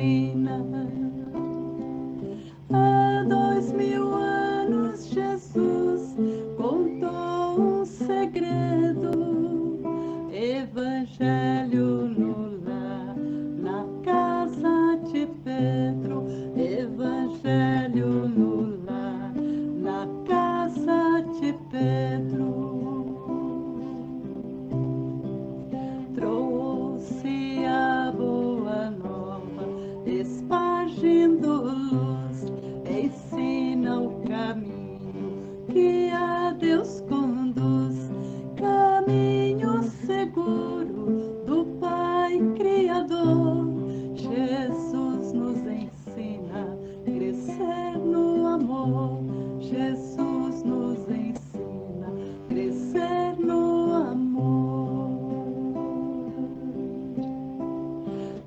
ensina. Há 2000 anos Jesus contou um segredo, Evangelho no lar, na casa de Pedro, Evangelho no lar, na casa de Pedro. Trouxe a boa nova, espargindo luz, ensina o caminho que a Deus conduz, caminho seguro do Pai Criador. Jesus nos ensina a crescer no amor, Jesus nos ensina a crescer no amor.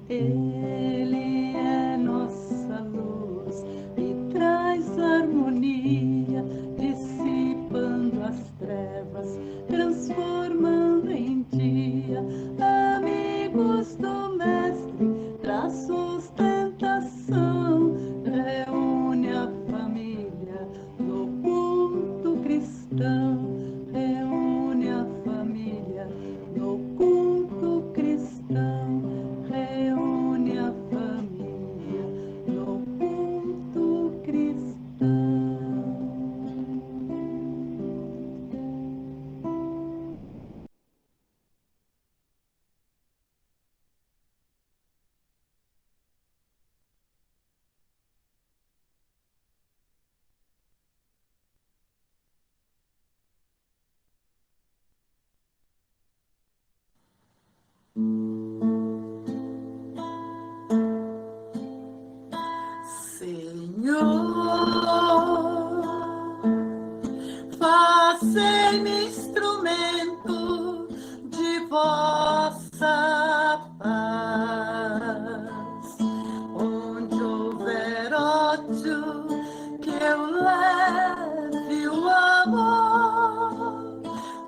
Ele é nossa luz e traz harmonia, dissipando as trevas, transformando em dia. Amigos do Mestre, traz sustentação, reúne a família no culto cristão, reúne a família no culto cristão, reúne a família no culto cristão. Senhor, fazei-me instrumento de vossa paz. Onde houver ódio, que eu leve o amor.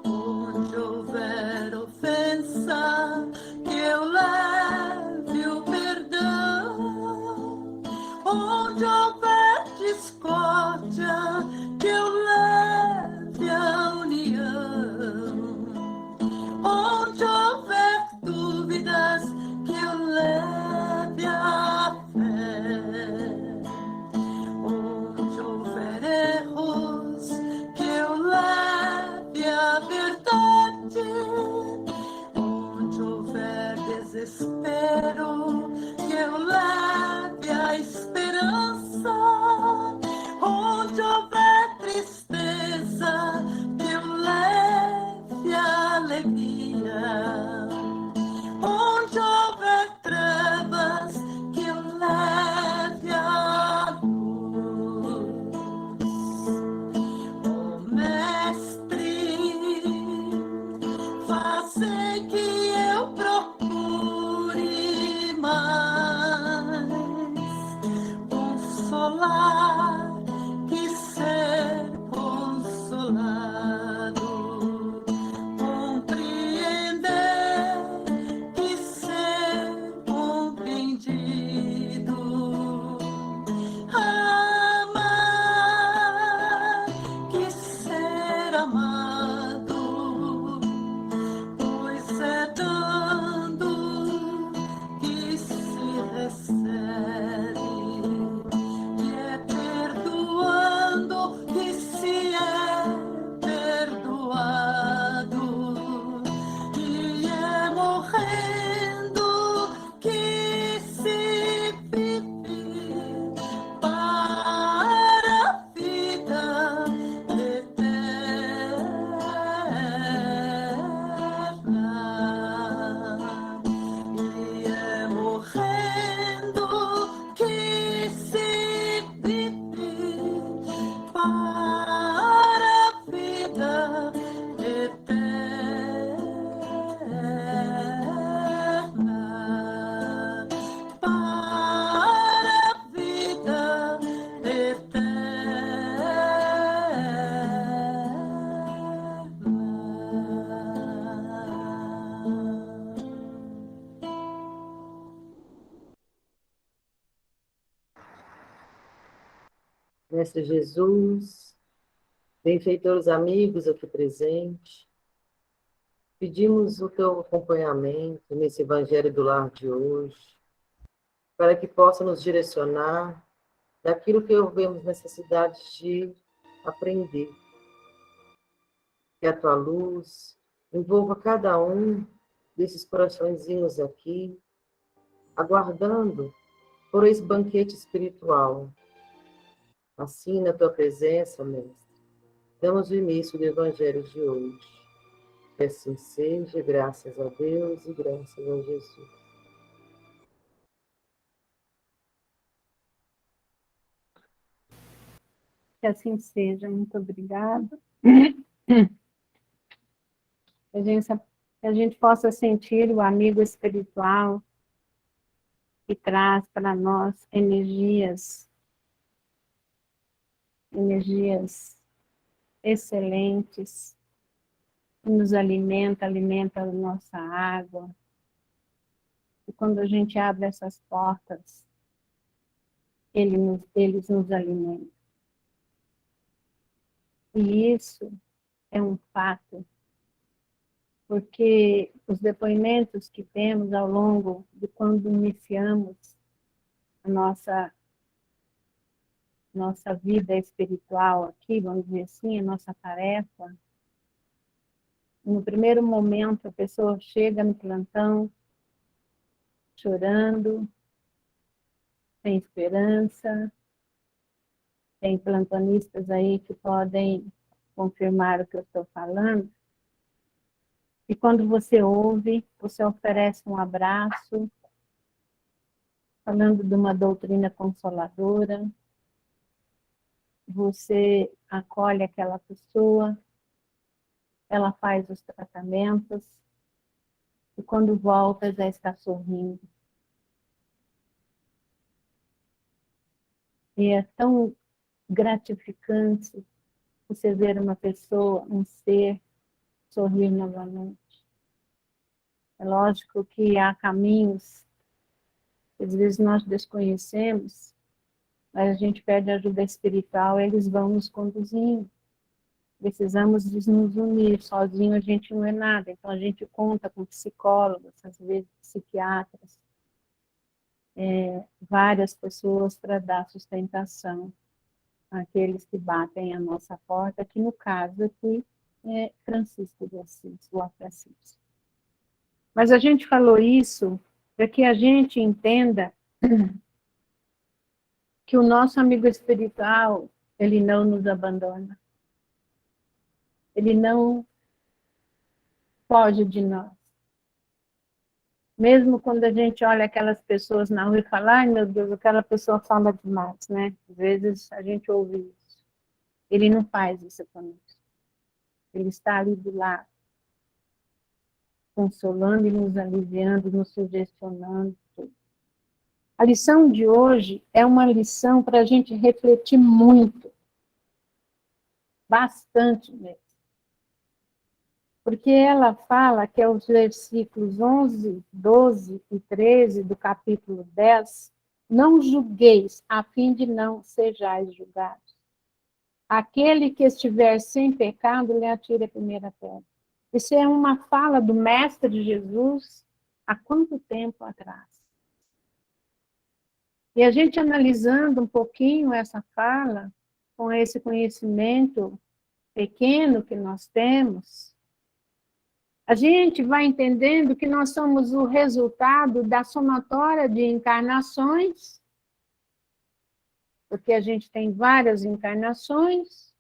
Onde houver ofensa, que eu leve o perdão. Onde houver discórdia, que eu leve a união. Onde houver dúvidas, que eu leve a fé. Onde houver erros, que eu leve a verdade. Onde houver desespero, que eu leve a esperança. Onde houver tristeza, que eu leve a alegria. Onde houver trevas, que eu leve a luz. Ó Mestre, fazei que eu procure mais um Mestre Jesus, benfeitores amigos aqui presentes, pedimos o teu acompanhamento nesse Evangelho do Lar de hoje, para que possa nos direcionar daquilo que vemos necessidade de aprender. Que a tua luz envolva cada um desses coraçõezinhos aqui, aguardando por esse banquete espiritual. Assim, na tua presença, Mestre, damos o início do Evangelho de hoje. Que assim seja, graças a Deus e graças a Jesus. Que assim seja. Muito obrigada. Que a gente possa sentir o amigo espiritual que traz para nós energias excelentes, que nos alimenta a nossa água. E quando a gente abre essas portas, eles nos alimentam. E isso é um fato, porque os depoimentos que temos ao longo de quando iniciamos a nossa vida espiritual aqui, vamos dizer assim, a nossa tarefa, no primeiro momento a pessoa chega no plantão chorando, sem esperança. Tem plantonistas aí que podem confirmar o que eu estou falando. E quando você ouve, você oferece um abraço, falando de uma doutrina consoladora, você acolhe aquela pessoa, ela faz os tratamentos, e quando volta já está sorrindo. E é tão gratificante você ver uma pessoa, um ser, sorrir novamente. É lógico que há caminhos que às vezes nós desconhecemos, mas a gente pede ajuda espiritual, eles vão nos conduzindo. Precisamos de nos unir, sozinho a gente não é nada, então a gente conta com psicólogos, às vezes psiquiatras, várias pessoas para dar sustentação àqueles que batem a nossa porta, que no caso aqui é Francisco de Assis, o Assis. Mas a gente falou isso para que a gente entenda que o nosso amigo espiritual, ele não nos abandona. Ele não foge de nós. Mesmo quando a gente olha aquelas pessoas na rua e fala, ai meu Deus, aquela pessoa fala demais, né? Às vezes a gente ouve isso. Ele não faz isso conosco. Ele está ali do lado, consolando e nos aliviando, nos sugestionando. Tudo. A lição de hoje é uma lição para a gente refletir muito, bastante mesmo. Porque ela fala que é os versículos 11, 12 e 13 do capítulo 10, não julgueis, a fim de não sejais julgados. Aquele que estiver sem pecado, lhe atire a primeira pedra. Isso é uma fala do Mestre Jesus há quanto tempo atrás? E a gente analisando um pouquinho essa fala, com esse conhecimento pequeno que nós temos, a gente vai entendendo que nós somos o resultado da somatória de encarnações, porque a gente tem várias encarnações,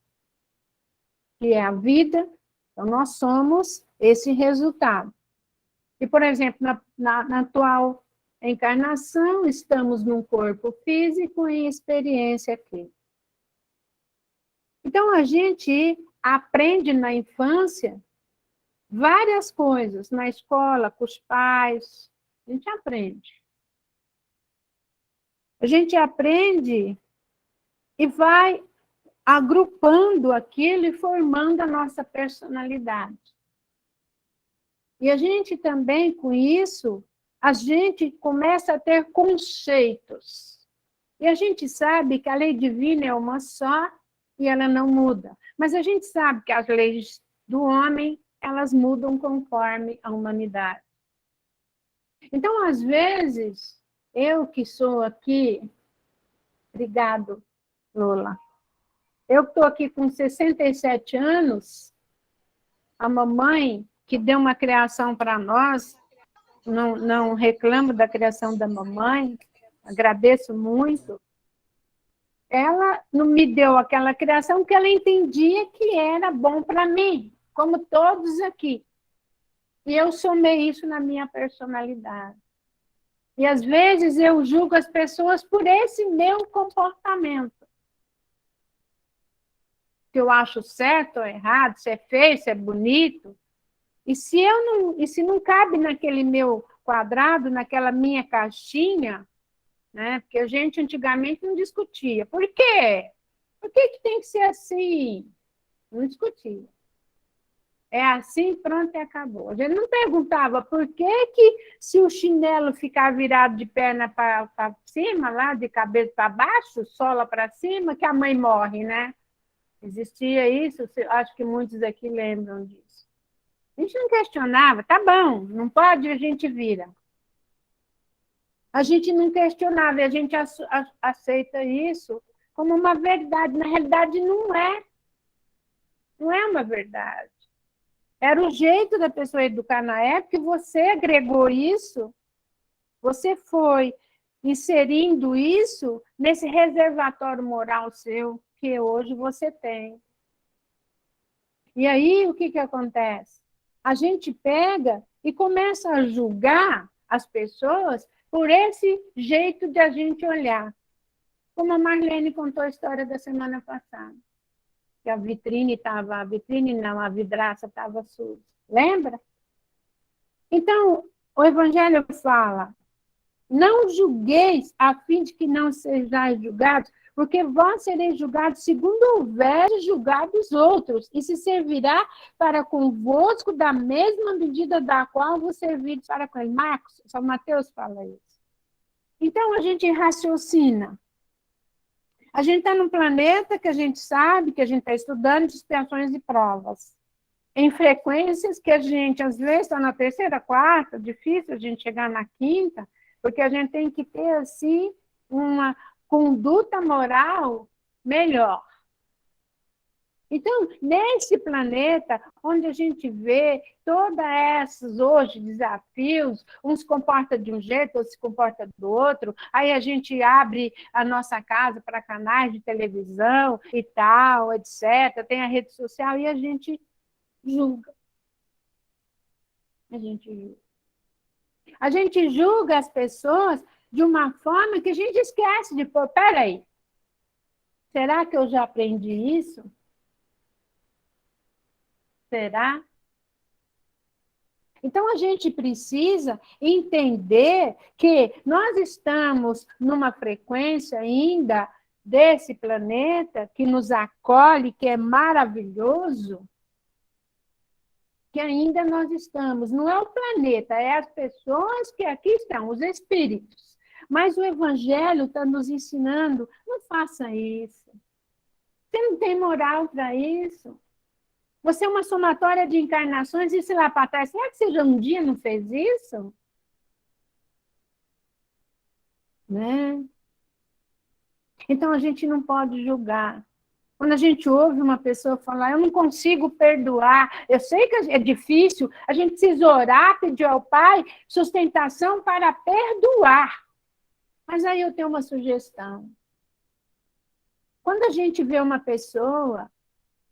que é a vida, então nós somos esse resultado. E, por exemplo, na atual encarnação, estamos num corpo físico em experiência aqui. Então, a gente aprende na infância várias coisas, na escola, com os pais, a gente aprende. A gente aprende e vai agrupando aquilo e formando a nossa personalidade. E a gente também, com isso, a gente começa a ter conceitos. E a gente sabe que a lei divina é uma só e ela não muda. Mas a gente sabe que as leis do homem, elas mudam conforme a humanidade. Então, às vezes, eu que sou aqui, obrigado, Lola, eu estou aqui com 67 anos, a mamãe que deu uma criação para nós, não reclamo da criação da mamãe, agradeço muito, ela não me deu aquela criação que ela entendia que era bom para mim, como todos aqui. E eu somei isso na minha personalidade. E às vezes eu julgo as pessoas por esse meu comportamento. Que eu acho certo ou errado, se é feio, se é bonito. E se não cabe naquele meu quadrado, naquela minha caixinha, né? Porque a gente antigamente não discutia. Por quê? Por que tem que ser assim? Não discutia. É assim, pronto, e acabou. A gente não perguntava por que se o chinelo ficar virado de perna para cima, lá, de cabeça para baixo, sola para cima, que a mãe morre, né? Existia isso, acho que muitos aqui lembram disso. A gente não questionava, tá bom, não pode, a gente vira. A gente não questionava, e a gente aceita isso como uma verdade. Na realidade, não é. Não é uma verdade. Era o jeito da pessoa educar na época, e você agregou isso, você foi inserindo isso nesse reservatório moral seu, que hoje você tem. E aí, o que acontece? A gente pega e começa a julgar as pessoas por esse jeito de a gente olhar. Como a Marlene contou a história da semana passada. Que a vidraça estava suja. Lembra? Então, o Evangelho fala, não julgueis a fim de que não sejais julgados, porque vós sereis julgados segundo houver julgado os outros, e se servirá para convosco da mesma medida da qual vos servides para com ele. Marcos, São Mateus fala isso. Então, a gente raciocina. A gente está num planeta que a gente sabe, que a gente está estudando dispersões e provas. Em frequências que a gente, às vezes, está na terceira, quarta, difícil a gente chegar na quinta, porque a gente tem que ter, assim, uma conduta moral melhor. Então, nesse planeta, onde a gente vê todos esses, hoje, desafios, uns se comportam de um jeito, outros se comportam do outro, aí a gente abre a nossa casa para canais de televisão e tal, etc., tem a rede social, e a gente julga. A gente julga. A gente julga as pessoas de uma forma que a gente esquece de pôr, peraí, será que eu já aprendi isso? Será? Então, a gente precisa entender que nós estamos numa frequência ainda desse planeta que nos acolhe, que é maravilhoso, que ainda nós estamos. Não é o planeta, é as pessoas que aqui estão, os espíritos. Mas o Evangelho está nos ensinando, não faça isso. Você não tem moral para isso. Você é uma somatória de encarnações, e se lá para trás, será que você já um dia não fez isso? Né? Então, a gente não pode julgar. Quando a gente ouve uma pessoa falar, eu não consigo perdoar, eu sei que é difícil, a gente precisa orar, pedir ao Pai sustentação para perdoar. Mas aí eu tenho uma sugestão. Quando a gente vê uma pessoa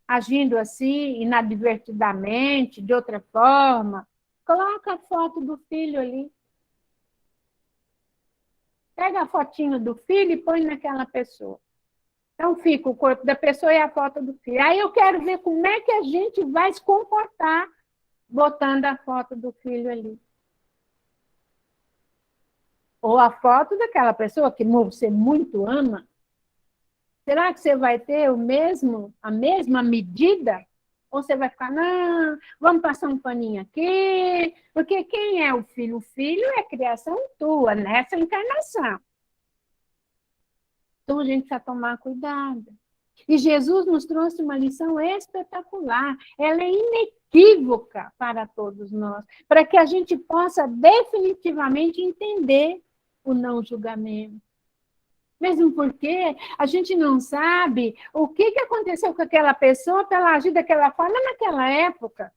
agindo assim, inadvertidamente, de outra forma, coloca a foto do filho ali. Pega a fotinho do filho e põe naquela pessoa. Então, fica o corpo da pessoa e a foto do filho. Aí eu quero ver como é que a gente vai se comportar botando a foto do filho ali. Ou a foto daquela pessoa que você muito ama. Será que você vai ter a mesma medida? Ou você vai ficar, não, vamos passar um paninho aqui, porque quem é o filho? O filho é criação tua, nessa encarnação. Então, a gente precisa tomar cuidado. E Jesus nos trouxe uma lição espetacular. Ela é inequívoca para todos nós, para que a gente possa definitivamente entender o não julgamento. Mesmo porque a gente não sabe o que aconteceu com aquela pessoa para ela agir daquela forma naquela época.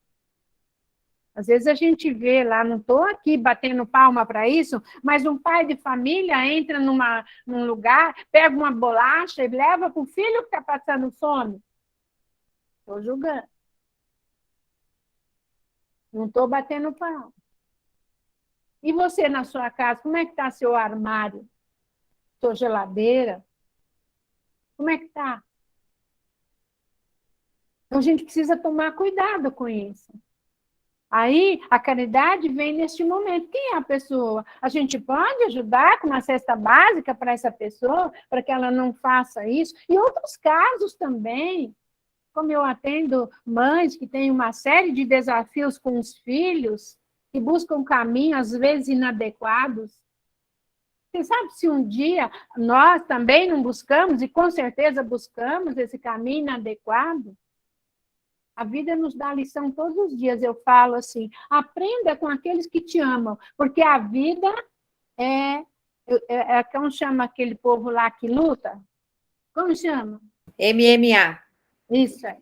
Às vezes a gente vê lá, não estou aqui batendo palma para isso, mas um pai de família entra num lugar, pega uma bolacha e leva para o filho que está passando fome. Estou julgando. Não estou batendo palma. E você na sua casa, como é que está seu armário? Sua geladeira? Como é que está? Então a gente precisa tomar cuidado com isso. Aí, a caridade vem neste momento. Quem é a pessoa? A gente pode ajudar com uma cesta básica para essa pessoa, para que ela não faça isso. E outros casos também. Como eu atendo mães que têm uma série de desafios com os filhos, que buscam caminhos, às vezes, inadequados. Você sabe se um dia nós também não buscamos, e com certeza buscamos esse caminho inadequado? A vida nos dá lição todos os dias. Eu falo assim, aprenda com aqueles que te amam, porque a vida como chama aquele povo lá que luta? Como chama? MMA. Isso aí.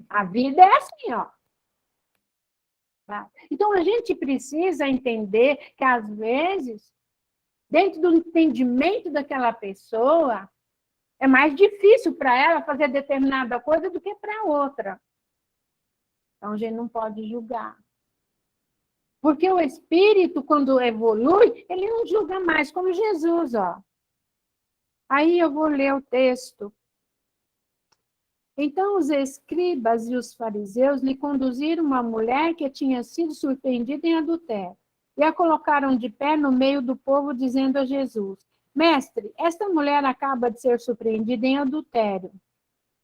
A vida é assim, ó. Então, a gente precisa entender que, às vezes, dentro do entendimento daquela pessoa, é mais difícil para ela fazer determinada coisa do que para outra. Então, a gente não pode julgar. Porque o espírito, quando evolui, ele não julga mais, como Jesus, ó. Aí eu vou ler o texto. Então, os escribas e os fariseus lhe conduziram uma mulher que tinha sido surpreendida em adultério e a colocaram de pé no meio do povo, dizendo a Jesus: Mestre, esta mulher acaba de ser surpreendida em adultério.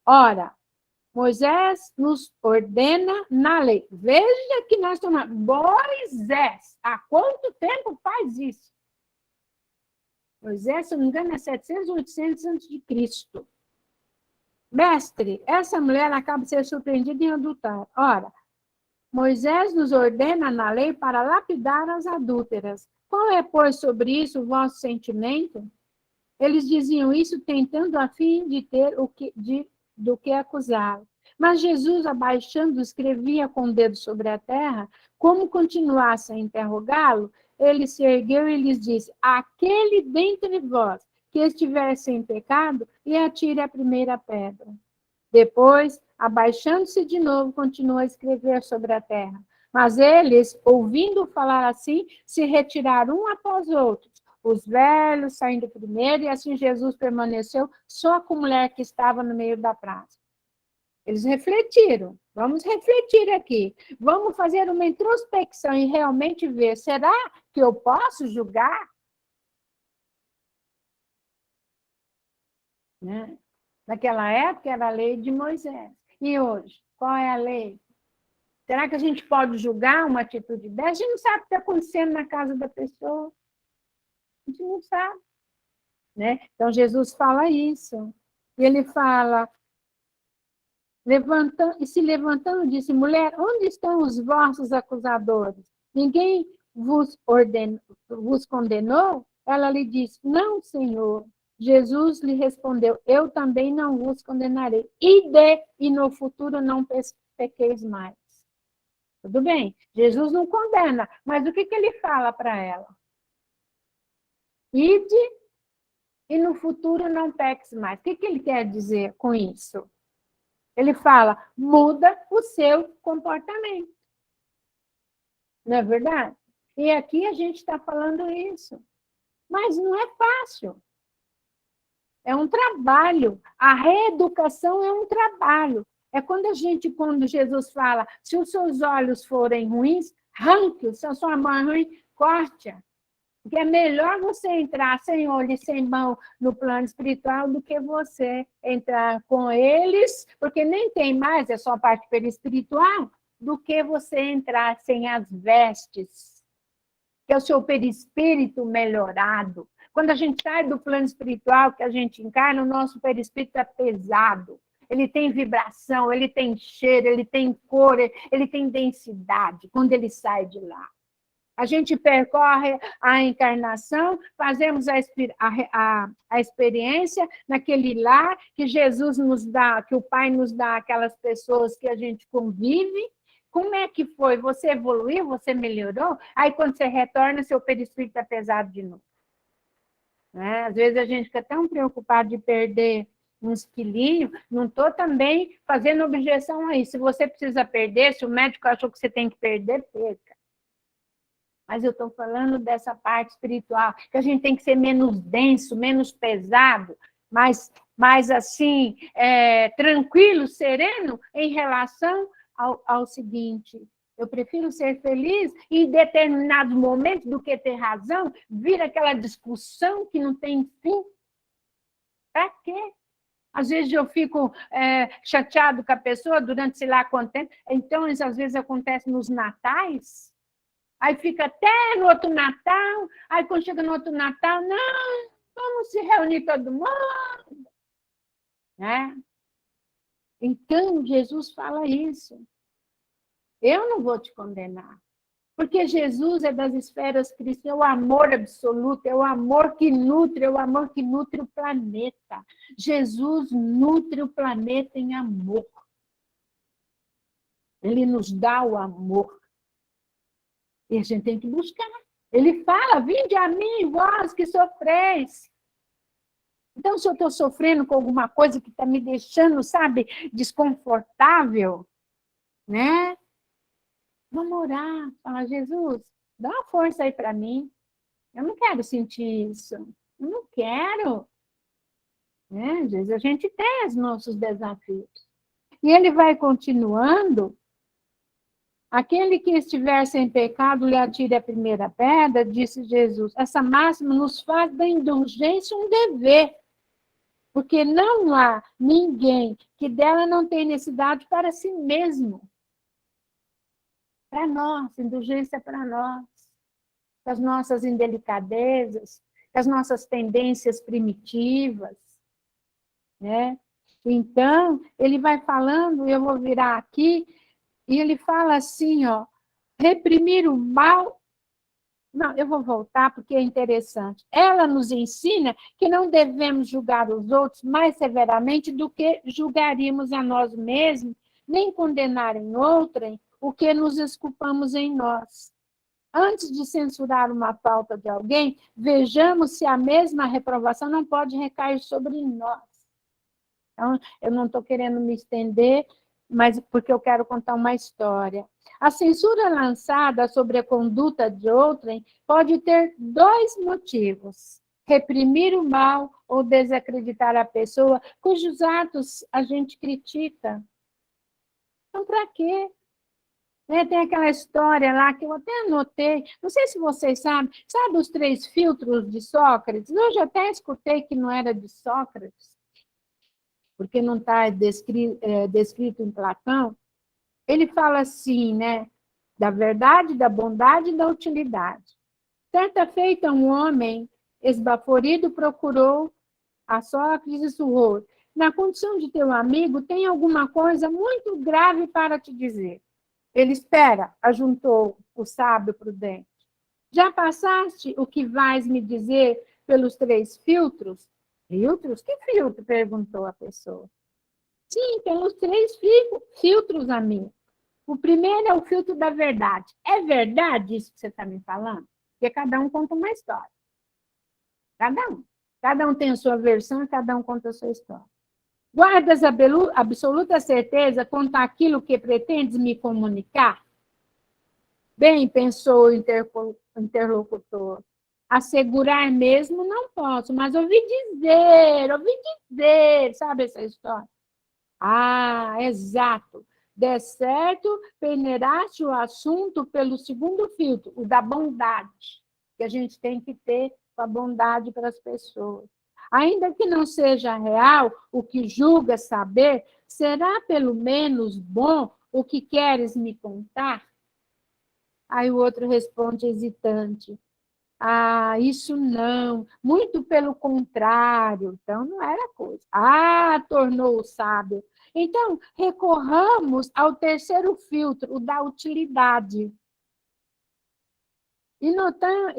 Ora, Moisés nos ordena na lei. Veja que nós estamos... Moisés, há quanto tempo faz isso? Moisés, se não me engano, é 700, 800 antes de Cristo. Mestre, essa mulher acaba de ser surpreendida em adultério. Ora, Moisés nos ordena na lei para lapidar as adúlteras. Qual é, pois, sobre isso o vosso sentimento? Eles diziam isso tentando a fim de ter do que acusá-lo. Mas Jesus, abaixando, escrevia com o dedo sobre a terra. Como continuasse a interrogá-lo, ele se ergueu e lhes disse: aquele dentre vós que estiver sem pecado, e atire a primeira pedra. Depois, abaixando-se de novo, continuou a escrever sobre a terra. Mas eles, ouvindo falar assim, se retiraram um após outro. Os velhos saindo primeiro, e assim Jesus permaneceu só com a mulher que estava no meio da praça. Eles refletiram. Vamos refletir aqui. Vamos fazer uma introspecção e realmente ver, será que eu posso julgar? Né? Naquela época era a lei de Moisés. E hoje, qual é a lei? Será que a gente pode julgar uma atitude dessa? A gente não sabe o que está acontecendo na casa da pessoa. A gente não sabe. Né? Então, Jesus fala isso. E ele fala, se levantando, disse: mulher, onde estão os vossos acusadores? Ninguém vos condenou? Ela lhe disse: não, Senhor. Jesus lhe respondeu: eu também não vos condenarei. E no futuro não pequeis mais. Tudo bem, Jesus não condena, mas o que ele fala para ela? Ide e no futuro não peques mais. O que ele quer dizer com isso? Ele fala: muda o seu comportamento. Não é verdade? E aqui a gente está falando isso. Mas não é fácil. É um trabalho. A reeducação é um trabalho. É quando Jesus fala, se os seus olhos forem ruins, arranque-os, se a sua mão é ruim, corte-a. Porque é melhor você entrar sem olho e sem mão no plano espiritual do que você entrar com eles, porque nem tem mais, é só a parte perispiritual, do que você entrar sem as vestes, que é o seu perispírito melhorado. Quando a gente sai do plano espiritual que a gente encarna, o nosso perispírito é pesado. Ele tem vibração, ele tem cheiro, ele tem cor, ele tem densidade quando ele sai de lá. A gente percorre a encarnação, fazemos a experiência naquele lar que Jesus nos dá, que o Pai nos dá aquelas pessoas que a gente convive. Como é que foi? Você evoluiu? Você melhorou? Aí, quando você retorna, seu perispírito é pesado de novo. Né? Às vezes, a gente fica tão preocupado de perder uns quilinhos, não estou também fazendo objeção a isso. Se você precisa perder, se o médico achou que você tem que perder, perca. Mas eu estou falando dessa parte espiritual, que a gente tem que ser menos denso, menos pesado, mais assim, tranquilo, sereno, em relação ao seguinte: eu prefiro ser feliz em determinados momentos do que ter razão, vira aquela discussão que não tem fim. Para quê? Às vezes eu fico chateado com a pessoa durante sei lá quanto tempo, então isso às vezes acontece nos natais. Aí fica até no outro Natal, aí quando chega no outro Natal, não, vamos se reunir todo mundo. Né? Então, Jesus fala isso. Eu não vou te condenar, porque Jesus é das esferas cristãs, é o amor absoluto, é o amor que nutre, é o amor que nutre o planeta. Jesus nutre o planeta em amor. Ele nos dá o amor. E a gente tem que buscar. Ele fala, vinde a mim, vós que sofreis. Então, se eu estou sofrendo com alguma coisa que está me deixando, sabe, desconfortável, né? Vamos orar, falar, Jesus, dá uma força aí para mim. Eu não quero sentir isso. Eu não quero. Né? Às vezes a gente tem os nossos desafios. E ele vai continuando. Aquele que estiver sem pecado, lhe atire a primeira pedra, disse Jesus. Essa máxima nos faz da indulgência um dever, porque não há ninguém que dela não tenha necessidade para si mesmo. Para nós, indulgência para nós, para as nossas indelicadezas, para as nossas tendências primitivas. Né? Então, ele vai falando, eu vou virar aqui, e ele fala assim, ó, reprimir o mal. Não, eu vou voltar porque é interessante. Ela nos ensina que não devemos julgar os outros mais severamente do que julgaríamos a nós mesmos, nem condenar em outrem o que nos desculpamos em nós. Antes de censurar uma falta de alguém, vejamos se a mesma reprovação não pode recair sobre nós. Então, eu não estou querendo me estender, mas porque eu quero contar uma história. A censura lançada sobre a conduta de outrem pode ter dois motivos: reprimir o mal ou desacreditar a pessoa cujos atos a gente critica. Então, para quê? Tem aquela história lá que eu até anotei, não sei se vocês sabem, sabe os 3 filtros de Sócrates? Eu já até escutei que não era de Sócrates, porque não está descrito em Platão. Ele fala assim, né? Da verdade, da bondade e da utilidade. Certa feita, um homem esbaforido procurou a Sócrates e sussurrou: na condição de teu amigo, tem alguma coisa muito grave para te dizer. Ele espera, ajuntou o sábio prudente. Já passaste o que vais me dizer pelos 3 filtros? Filtros? Que filtro? Perguntou a pessoa. Sim, pelos 3 filtros, amigo. O primeiro é o filtro da verdade. É verdade isso que você está me falando? Porque cada um conta uma história. Cada um. Cada um tem a sua versão e cada um conta a sua história. Guardas absoluta certeza quanto àquilo que pretendes me comunicar? Bem, pensou o interlocutor. Assegurar mesmo não posso, mas ouvi dizer, sabe essa história? Ah, exato. De certo, peneiraste o assunto pelo segundo filtro, o da bondade, que a gente tem que ter com a bondade para as pessoas. Ainda que não seja real o que julgas saber, será pelo menos bom o que queres me contar? Aí o outro responde hesitante. Ah, isso não, muito pelo contrário, então não era coisa. Ah, tornou-o sábio. Então, recorramos ao terceiro filtro, o da utilidade. E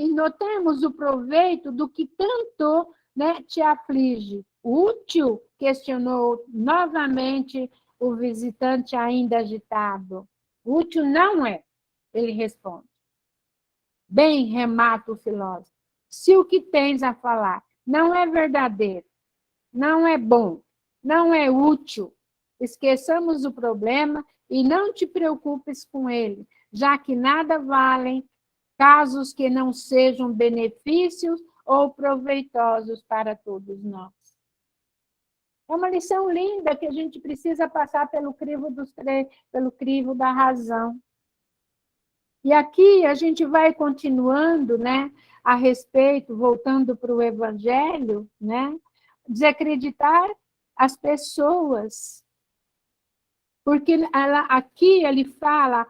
notemos o proveito do que tanto, né, te aflige. Útil? Questionou novamente o visitante ainda agitado. Útil não é, ele responde. Bem, remata o filósofo, se o que tens a falar não é verdadeiro, não é bom, não é útil, esqueçamos o problema e não te preocupes com ele, já que nada valem casos que não sejam benefícios ou proveitosos para todos nós. É uma lição linda que a gente precisa passar pelo pelo crivo da razão. E aqui a gente vai continuando, né, a respeito, voltando para o Evangelho, né, desacreditar as pessoas. Porque aqui ele fala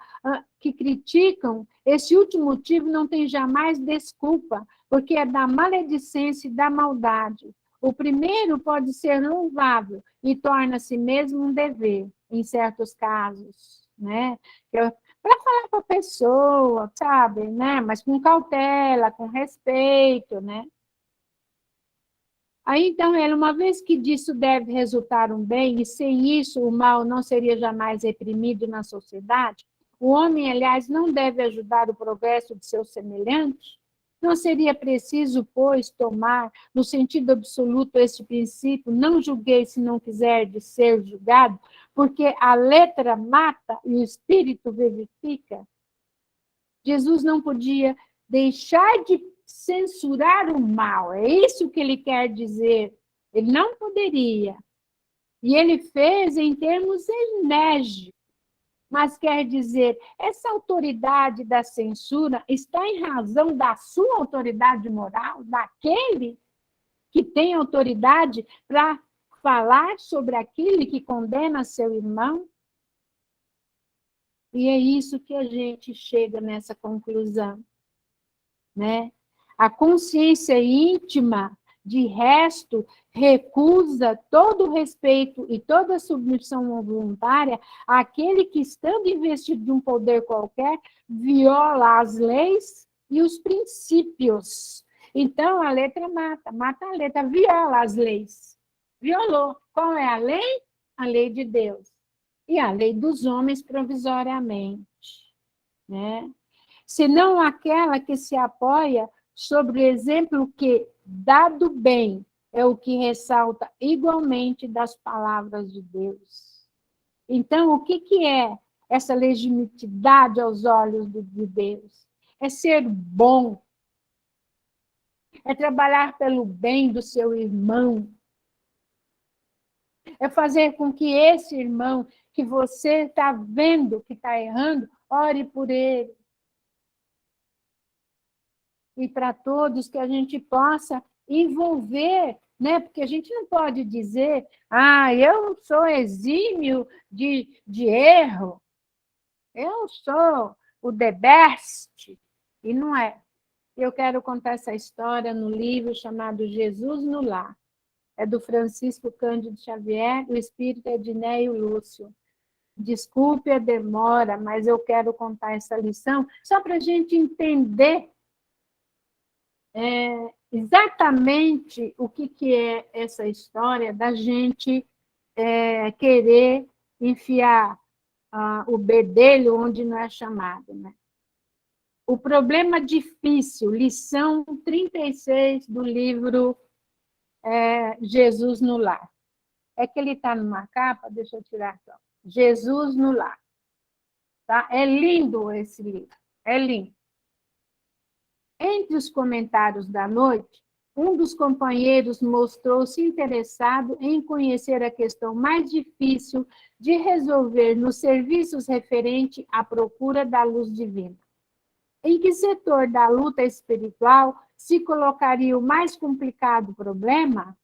que criticam, esse último motivo não tem jamais desculpa, porque é da maledicência e da maldade. O primeiro pode ser louvável e torna-se mesmo um dever, em certos casos, né? Para falar com a pessoa, sabe, né? Mas com cautela, com respeito, né? Aí, então, ele, uma vez que disso deve resultar um bem, e sem isso o mal não seria jamais reprimido na sociedade, o homem, aliás, não deve ajudar o progresso de seus semelhantes? Não seria preciso, pois, tomar, no sentido absoluto, este princípio, não julguei se não quiser de ser julgado, porque a letra mata e o espírito vivifica? Jesus não podia deixar de censurar o mal, é isso que ele quer dizer. Ele não poderia. E ele fez em termos enérgicos, mas quer dizer, essa autoridade da censura está em razão da sua autoridade moral, daquele que tem autoridade para falar sobre aquele que condena seu irmão? E é isso que a gente chega nessa conclusão, né? A consciência íntima, de resto, recusa todo o respeito e toda a submissão voluntária àquele que, estando investido de um poder qualquer, viola as leis e os princípios. Então, a letra mata a letra, viola as leis. Violou. Qual é a lei? A lei de Deus. E a lei dos homens provisoriamente, né? Senão aquela que se apoia sobre o exemplo que, dado bem, é o que ressalta igualmente das palavras de Deus. Então, o que é essa legitimidade aos olhos de Deus? É ser bom, é trabalhar pelo bem do seu irmão, é fazer com que esse irmão que você está vendo que está errando, ore por ele. E para todos que a gente possa envolver, né? Porque a gente não pode dizer, eu sou exímio de erro, eu sou o the best, e não é. Eu quero contar essa história no livro chamado Jesus no Lar. É do Francisco Cândido Xavier, o espírito é de Neio Lúcio. Desculpe a demora, mas eu quero contar essa lição só para a gente entender exatamente o que é essa história da gente querer enfiar o bedelho onde não é chamado, né? O problema difícil, lição 36 do livro Jesus no Lar. É que ele está numa capa, deixa eu tirar aqui, ó. Jesus no Lar. Tá? É lindo esse livro, é lindo. Entre os comentários da noite, um dos companheiros mostrou-se interessado em conhecer a questão mais difícil de resolver nos serviços referente à procura da luz divina. Em que setor da luta espiritual se colocaria o mais complicado problema?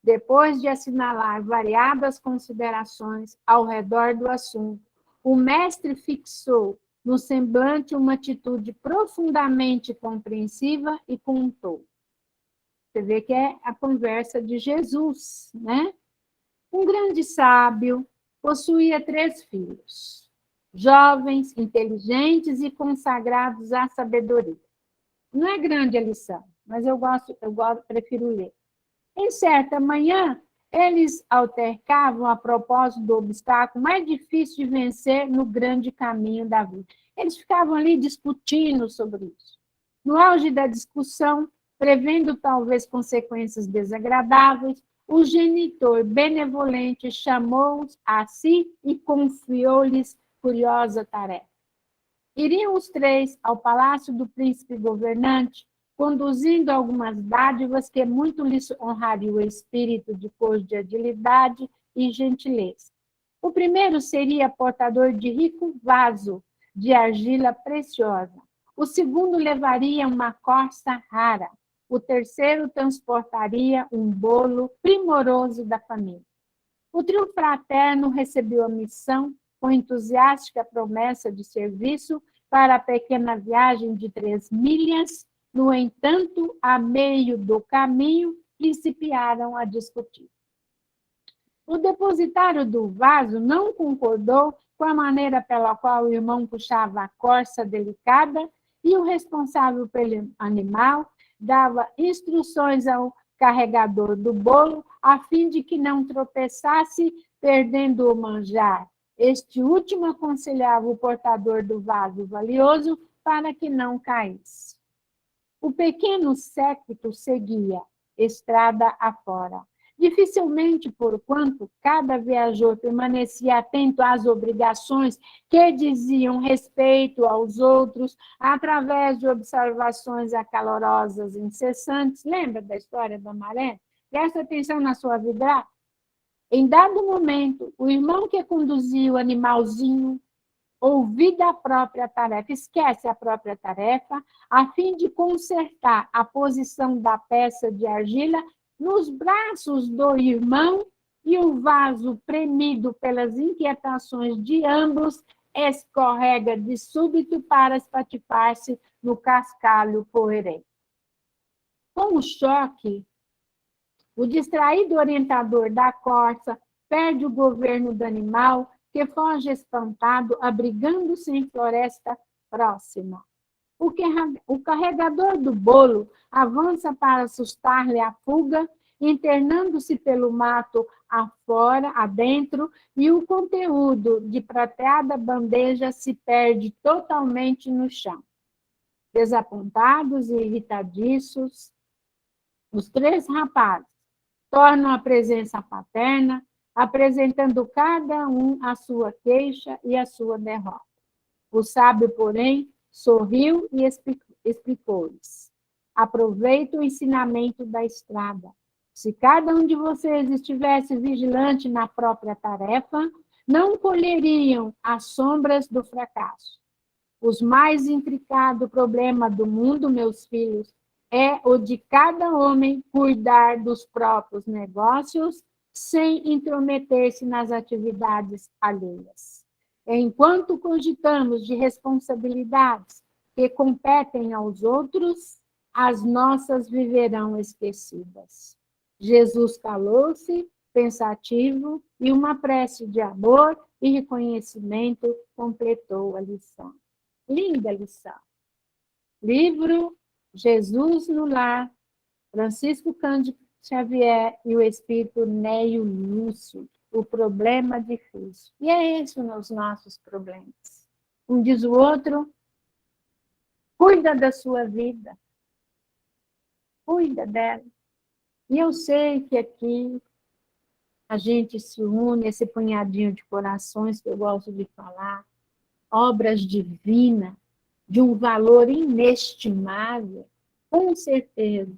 Depois de assinalar variadas considerações ao redor do assunto, o mestre fixou no semblante uma atitude profundamente compreensiva e com um tom. Você vê que é a conversa de Jesus, né? Um grande sábio possuía 3 filhos, jovens, inteligentes e consagrados à sabedoria. Não é grande a lição, mas eu prefiro ler. Em certa manhã, eles altercavam a propósito do obstáculo mais difícil de vencer no grande caminho da vida. Eles ficavam ali discutindo sobre isso. No auge da discussão, prevendo talvez consequências desagradáveis, o genitor benevolente chamou-os a si e confiou-lhes curiosa tarefa. Iriam os 3 ao palácio do príncipe governante, conduzindo algumas dádivas que muito lhes honrariam o espírito de cordialidade e gentileza. O primeiro seria portador de rico vaso de argila preciosa. O segundo levaria uma corça rara. O terceiro transportaria um bolo primoroso da família. O trio fraterno recebeu a missão com entusiástica promessa de serviço para a pequena viagem de 3 milhas. No entanto, a meio do caminho, principiaram a discutir. O depositário do vaso não concordou com a maneira pela qual o irmão puxava a corça delicada e o responsável pelo animal dava instruções ao carregador do bolo a fim de que não tropeçasse perdendo o manjar. Este último aconselhava o portador do vaso valioso para que não caísse. O pequeno séquito seguia, estrada afora. Dificilmente, porquanto cada viajor permanecia atento às obrigações que diziam respeito aos outros, através de observações acalorosas incessantes. Lembra da história da maré? Presta atenção na sua vida. Em dado momento, o irmão que conduzia o animalzinho ouvida a própria tarefa, esquece a própria tarefa, a fim de consertar a posição da peça de argila nos braços do irmão, e o vaso, premido pelas inquietações de ambos, escorrega de súbito para espatifar-se no cascalho poeirento. Com o choque, o distraído orientador da corça perde o governo do animal, que foge espantado, abrigando-se em floresta próxima. O carregador do bolo avança para assustar-lhe a fuga, internando-se pelo mato afora, adentro, e o conteúdo de prateada bandeja se perde totalmente no chão. Desapontados e irritadiços, os 3 rapazes tornam a presença paterna, apresentando cada um a sua queixa e a sua derrota. O sábio, porém, sorriu e explicou-lhes: aproveita o ensinamento da estrada. Se cada um de vocês estivesse vigilante na própria tarefa, não colheriam as sombras do fracasso. O mais intricado problema do mundo, meus filhos, é o de cada homem cuidar dos próprios negócios sem intrometer-se nas atividades alheias. Enquanto cogitamos de responsabilidades que competem aos outros, as nossas viverão esquecidas. Jesus calou-se, pensativo, e uma prece de amor e reconhecimento completou a lição. Linda lição. Livro Jesus no Lar, Francisco Cândido Xavier e o espírito Neio Lúcio, o problema difícil. E é esse os nossos problemas. Um diz o outro, cuida da sua vida, cuida dela. E eu sei que aqui a gente se une, esse punhadinho de corações que eu gosto de falar, obras divinas, de um valor inestimável, com certeza.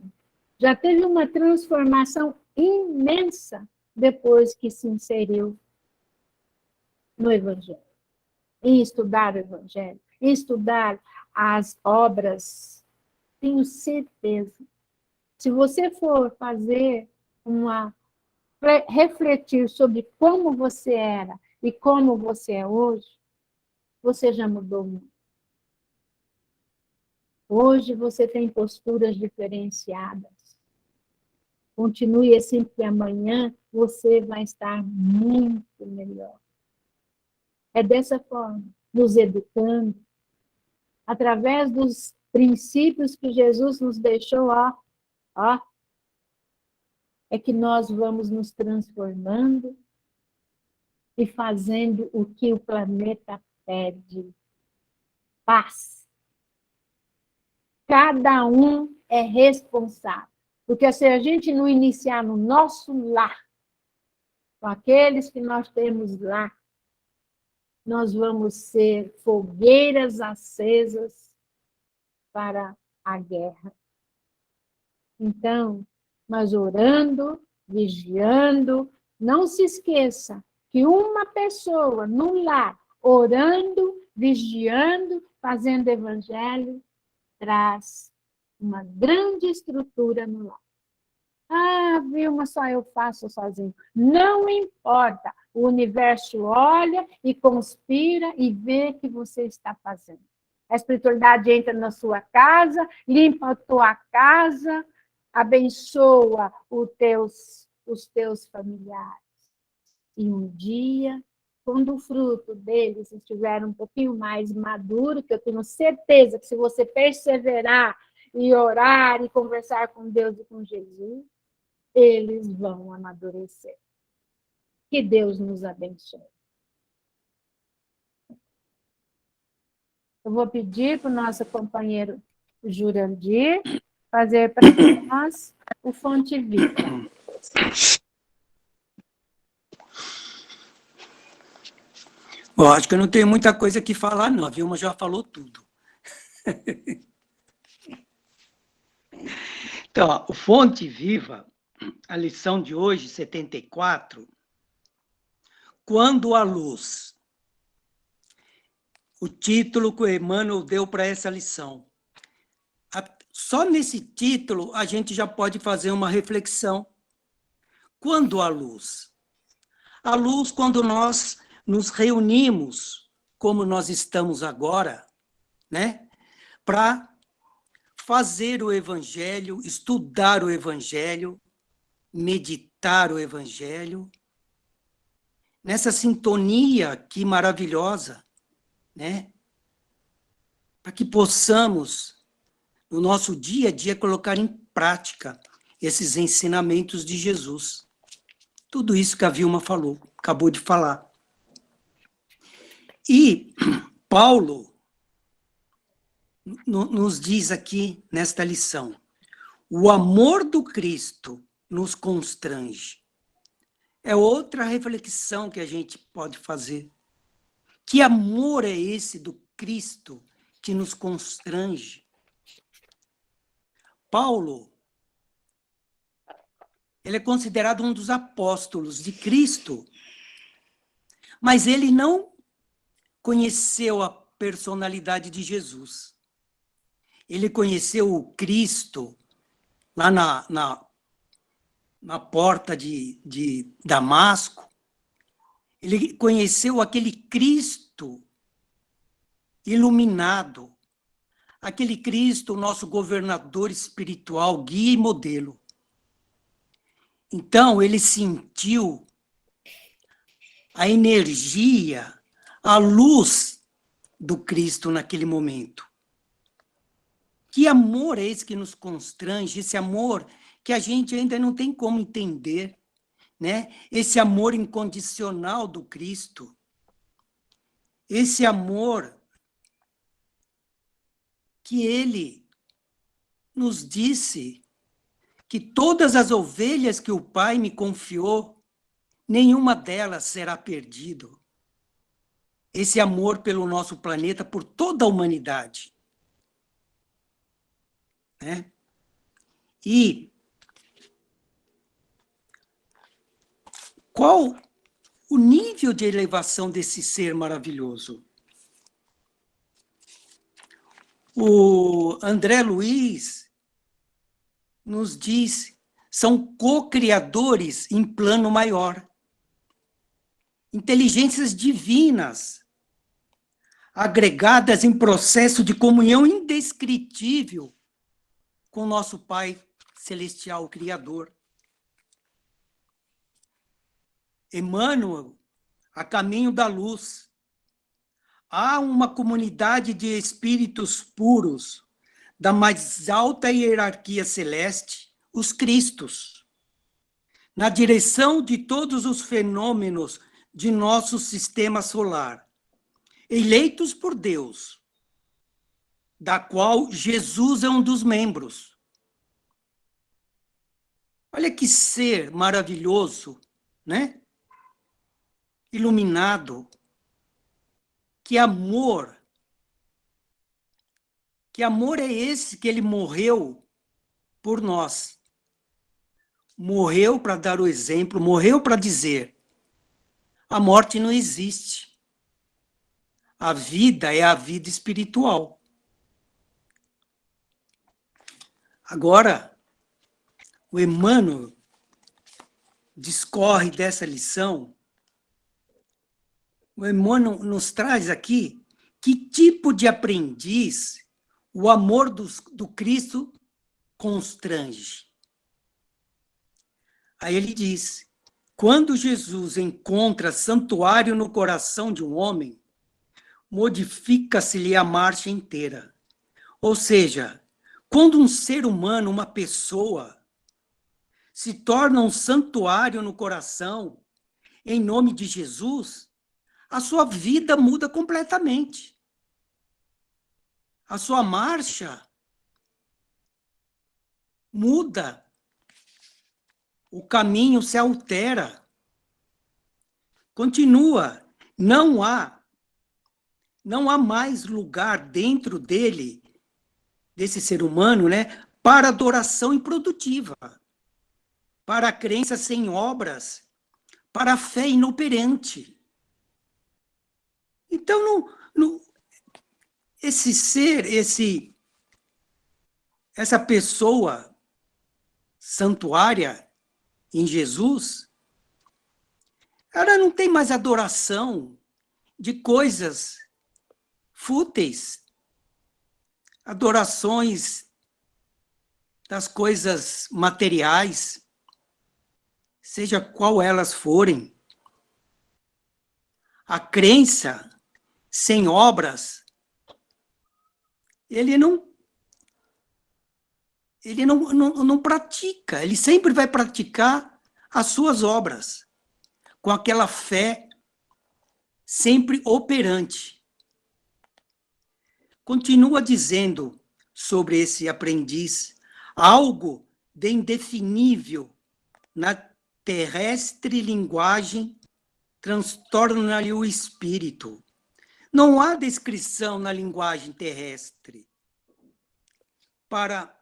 Já teve uma transformação imensa depois que se inseriu no Evangelho. Em estudar o Evangelho, em estudar as obras, tenho certeza. Se você for fazer refletir sobre como você era e como você é hoje, você já mudou muito. Hoje você tem posturas diferenciadas. Continue assim, porque amanhã você vai estar muito melhor. É dessa forma, nos educando, através dos princípios que Jesus nos deixou, é que nós vamos nos transformando e fazendo o que o planeta pede. Paz. Cada um é responsável. Porque se a gente não iniciar no nosso lar, com aqueles que nós temos lá, nós vamos ser fogueiras acesas para a guerra. Então, mas orando, vigiando, não se esqueça que uma pessoa no lar, orando, vigiando, fazendo evangelho, traz uma grande estrutura no lar. Ah, Vilma, só eu faço sozinho. Não importa. O universo olha e conspira e vê que você está fazendo. A espiritualidade entra na sua casa, limpa a tua casa, abençoa os teus familiares. E um dia, quando o fruto deles estiver um pouquinho mais maduro, que eu tenho certeza que se você perseverar e orar e conversar com Deus e com Jesus, eles vão amadurecer. Que Deus nos abençoe. Eu vou pedir para o nosso companheiro Jurandir fazer para nós o Fonte Viva. Bom, acho que eu não tenho muita coisa que falar, não. A Vilma já falou tudo. Então, ó, o Fonte Viva, a lição de hoje, 74, Quando a Luz. O título que o Emmanuel deu para essa lição. Só nesse título a gente já pode fazer uma reflexão. Quando a luz? A luz, quando nós nos reunimos, como nós estamos agora, né, para fazer o Evangelho, estudar o Evangelho, meditar o Evangelho, nessa sintonia que maravilhosa, né, para que possamos, no nosso dia a dia, colocar em prática esses ensinamentos de Jesus. Tudo isso que a Vilma falou, acabou de falar. E Paulo nos diz aqui, nesta lição, o amor do Cristo nos constrange. É outra reflexão que a gente pode fazer. Que amor é esse do Cristo que nos constrange? Paulo, ele é considerado um dos apóstolos de Cristo, mas ele não conheceu a personalidade de Jesus. Ele conheceu o Cristo lá na porta de Damasco. Ele conheceu aquele Cristo iluminado, aquele Cristo, nosso governador espiritual, guia e modelo. Então, ele sentiu a energia, a luz do Cristo naquele momento. Que amor é esse que nos constrange? Esse amor que a gente ainda não tem como entender, né? Esse amor incondicional do Cristo. Esse amor que ele nos disse que todas as ovelhas que o Pai me confiou, nenhuma delas será perdido. Esse amor pelo nosso planeta, por toda a humanidade. Né? E qual o nível de elevação desse ser maravilhoso? O André Luiz nos diz, são co-criadores em plano maior. Inteligências divinas, agregadas em processo de comunhão indescritível com nosso Pai Celestial, Criador. Emmanuel, a caminho da luz. Há uma comunidade de espíritos puros, da mais alta hierarquia celeste, os Cristos, na direção de todos os fenômenos de nosso sistema solar, eleitos por Deus, da qual Jesus é um dos membros. Olha que ser maravilhoso, né? Iluminado. Que amor é esse que ele morreu por nós? Morreu para dar o exemplo, morreu para dizer: a morte não existe. A vida é a vida espiritual. Agora, o Emmanuel discorre dessa lição. O Emmanuel nos traz aqui que tipo de aprendiz o amor do Cristo constrange. Aí ele diz: quando Jesus encontra santuário no coração de um homem, modifica-se-lhe a marcha inteira. Ou seja, quando um ser humano, uma pessoa, se torna um santuário no coração, em nome de Jesus, a sua vida muda completamente. A sua marcha muda. O caminho se altera. Continua. Não há mais lugar dentro dele, desse ser humano, né, para adoração improdutiva, para a crença sem obras, para a fé inoperante. Então, esse ser, essa pessoa santuária em Jesus, ela não tem mais adoração de coisas fúteis, adorações das coisas materiais, seja qual elas forem. A crença sem obras, ele não pratica, ele sempre vai praticar as suas obras, com aquela fé sempre operante. Continua dizendo sobre esse aprendiz, algo de indefinível na terrestre linguagem transtorna-lhe o espírito. Não há descrição na linguagem terrestre para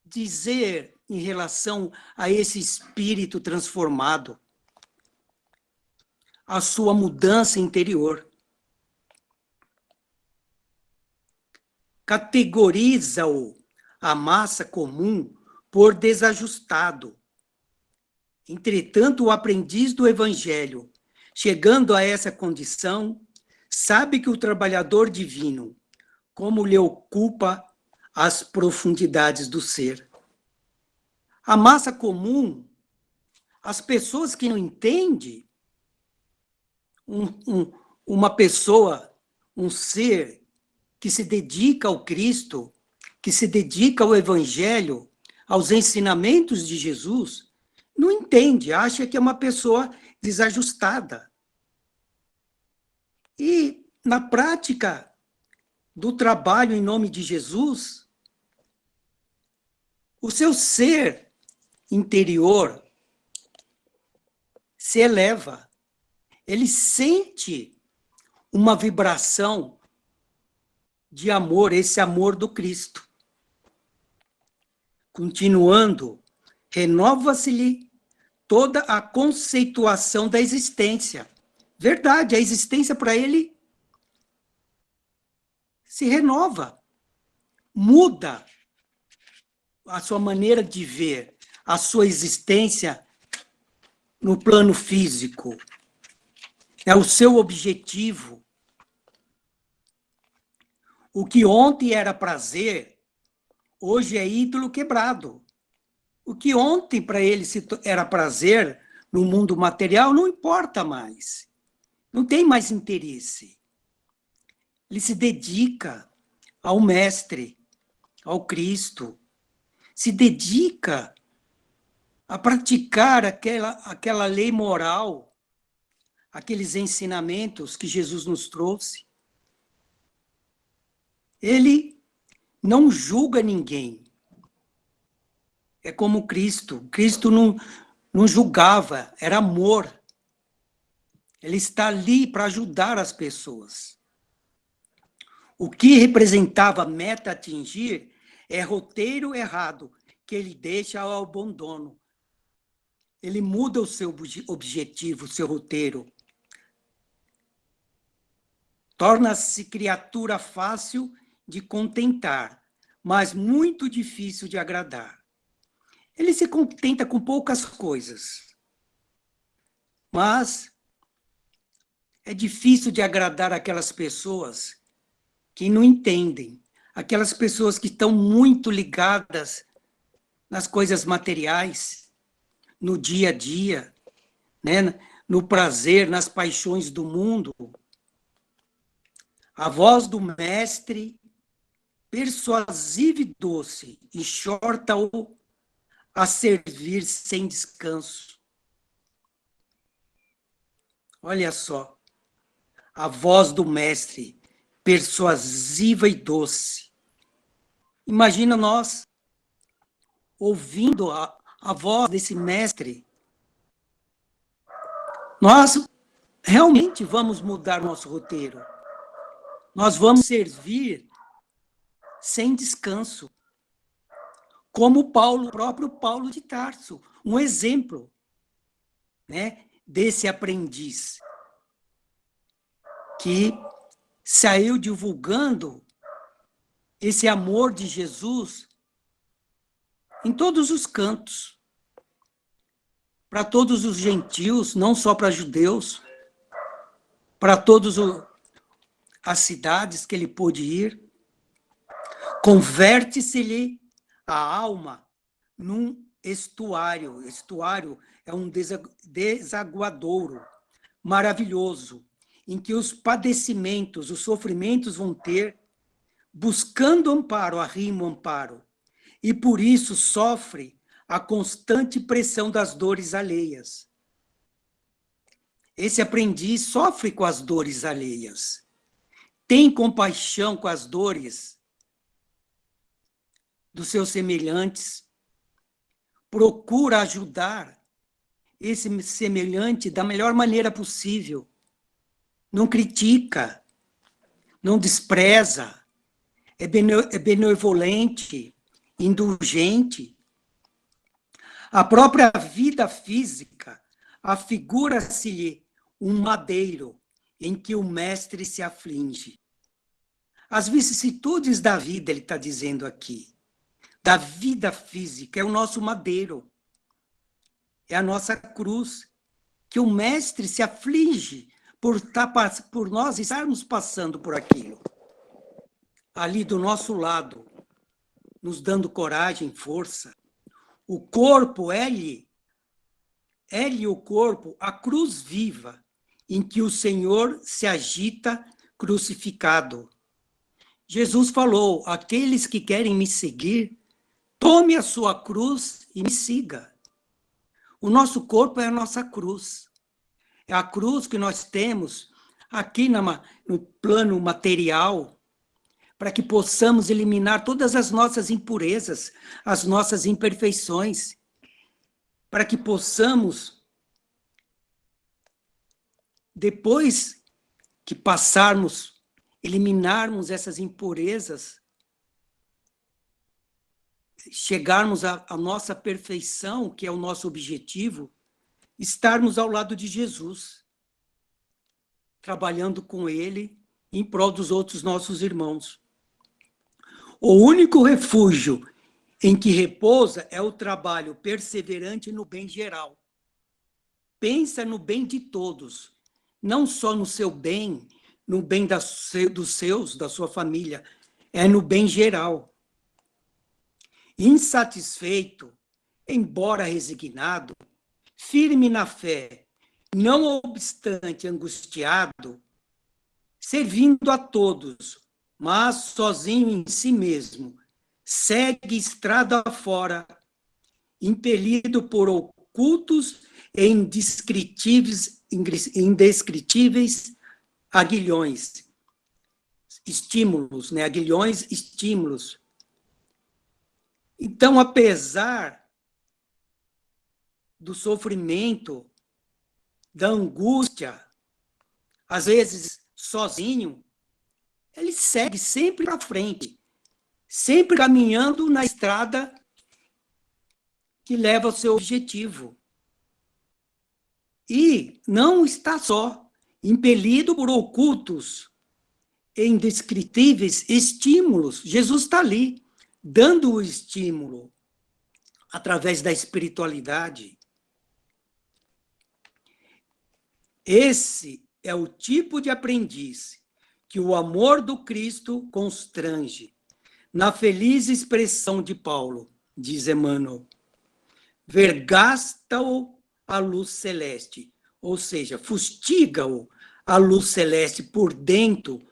dizer em relação a esse espírito transformado, a sua mudança interior. Categoriza-o a massa comum por desajustado. Entretanto, o aprendiz do Evangelho, chegando a essa condição, sabe que o trabalhador divino, como lhe ocupa as profundidades do ser. A massa comum, as pessoas que não entendem, uma pessoa, um ser que se dedica ao Cristo, que se dedica ao Evangelho, aos ensinamentos de Jesus, não entende, acha que é uma pessoa desajustada. E, na prática do trabalho em nome de Jesus, o seu ser interior se eleva. Ele sente uma vibração de amor, esse amor do Cristo. Continuando, renova-se-lhe toda a conceituação da existência. Verdade, a existência para ele se renova, muda a sua maneira de ver, a sua existência no plano físico. É o seu objetivo. O que ontem era prazer, hoje é ídolo quebrado. O que ontem para ele era prazer no mundo material não importa mais. Não tem mais interesse. Ele se dedica ao Mestre, ao Cristo. Se dedica a praticar aquela lei moral, aqueles ensinamentos que Jesus nos trouxe. Ele não julga ninguém. É como Cristo. Cristo não julgava, era amor. Ele está ali para ajudar as pessoas. O que representava meta a atingir é roteiro errado, que ele deixa ao abandono. Ele muda o seu objetivo, o seu roteiro. Torna-se criatura fácil de contentar, mas muito difícil de agradar. Ele se contenta com poucas coisas, mas é difícil de agradar aquelas pessoas que não entendem, aquelas pessoas que estão muito ligadas nas coisas materiais, no dia a dia, né? No prazer, nas paixões do mundo. A voz do Mestre, persuasiva e doce, exorta-o a servir sem descanso. Olha só, a voz do Mestre, persuasiva e doce. Imagina nós ouvindo a voz desse Mestre. Nós realmente vamos mudar nosso roteiro. Nós vamos servir sem descanso. Como o próprio Paulo de Tarso, um exemplo, né, desse aprendiz que saiu divulgando esse amor de Jesus em todos os cantos, para todos os gentios, não só para judeus, para todas as cidades que ele pôde ir. Converte-se-lhe a alma num estuário. Estuário é um desaguadouro maravilhoso, em que os padecimentos, os sofrimentos vão ter, buscando amparo, arrimo amparo, e por isso sofre a constante pressão das dores alheias. Esse aprendiz sofre com as dores alheias, tem compaixão com as dores dos seus semelhantes, procura ajudar esse semelhante da melhor maneira possível, não critica, não despreza, é benevolente, indulgente. A própria vida física afigura-se-lhe um madeiro em que o Mestre se aflige. As vicissitudes da vida, ele está dizendo aqui, da vida física, é o nosso madeiro, é a nossa cruz, que o Mestre se aflige por nós estarmos passando por aquilo. Ali do nosso lado, nos dando coragem, força. O corpo, ele o corpo, a cruz viva, em que o Senhor se agita crucificado. Jesus falou, aqueles que querem me seguir, tome a sua cruz e me siga. O nosso corpo é a nossa cruz. É a cruz que nós temos aqui no plano material, para que possamos eliminar todas as nossas impurezas, as nossas imperfeições, para que possamos, depois que passarmos, eliminarmos essas impurezas, chegarmos à nossa perfeição, que é o nosso objetivo, estarmos ao lado de Jesus, trabalhando com Ele em prol dos outros nossos irmãos. O único refúgio em que repousa é o trabalho perseverante no bem geral. Pensa no bem de todos, não só no seu bem, no bem dos seus, da sua família, é no bem geral. Insatisfeito, embora resignado, firme na fé, não obstante angustiado, servindo a todos, mas sozinho em si mesmo, segue estrada fora, impelido por ocultos e indescritíveis aguilhões, estímulos, né? Aguilhões, estímulos. Então, apesar do sofrimento, da angústia, às vezes sozinho, ele segue sempre para frente, sempre caminhando na estrada que leva ao seu objetivo. E não está só, impelido por ocultos e indescritíveis estímulos. Jesus está ali, dando o estímulo através da espiritualidade. Esse é o tipo de aprendiz que o amor do Cristo constrange. Na feliz expressão de Paulo, diz Emmanuel, vergasta-o a luz celeste, ou seja, fustiga-o a luz celeste por dentro,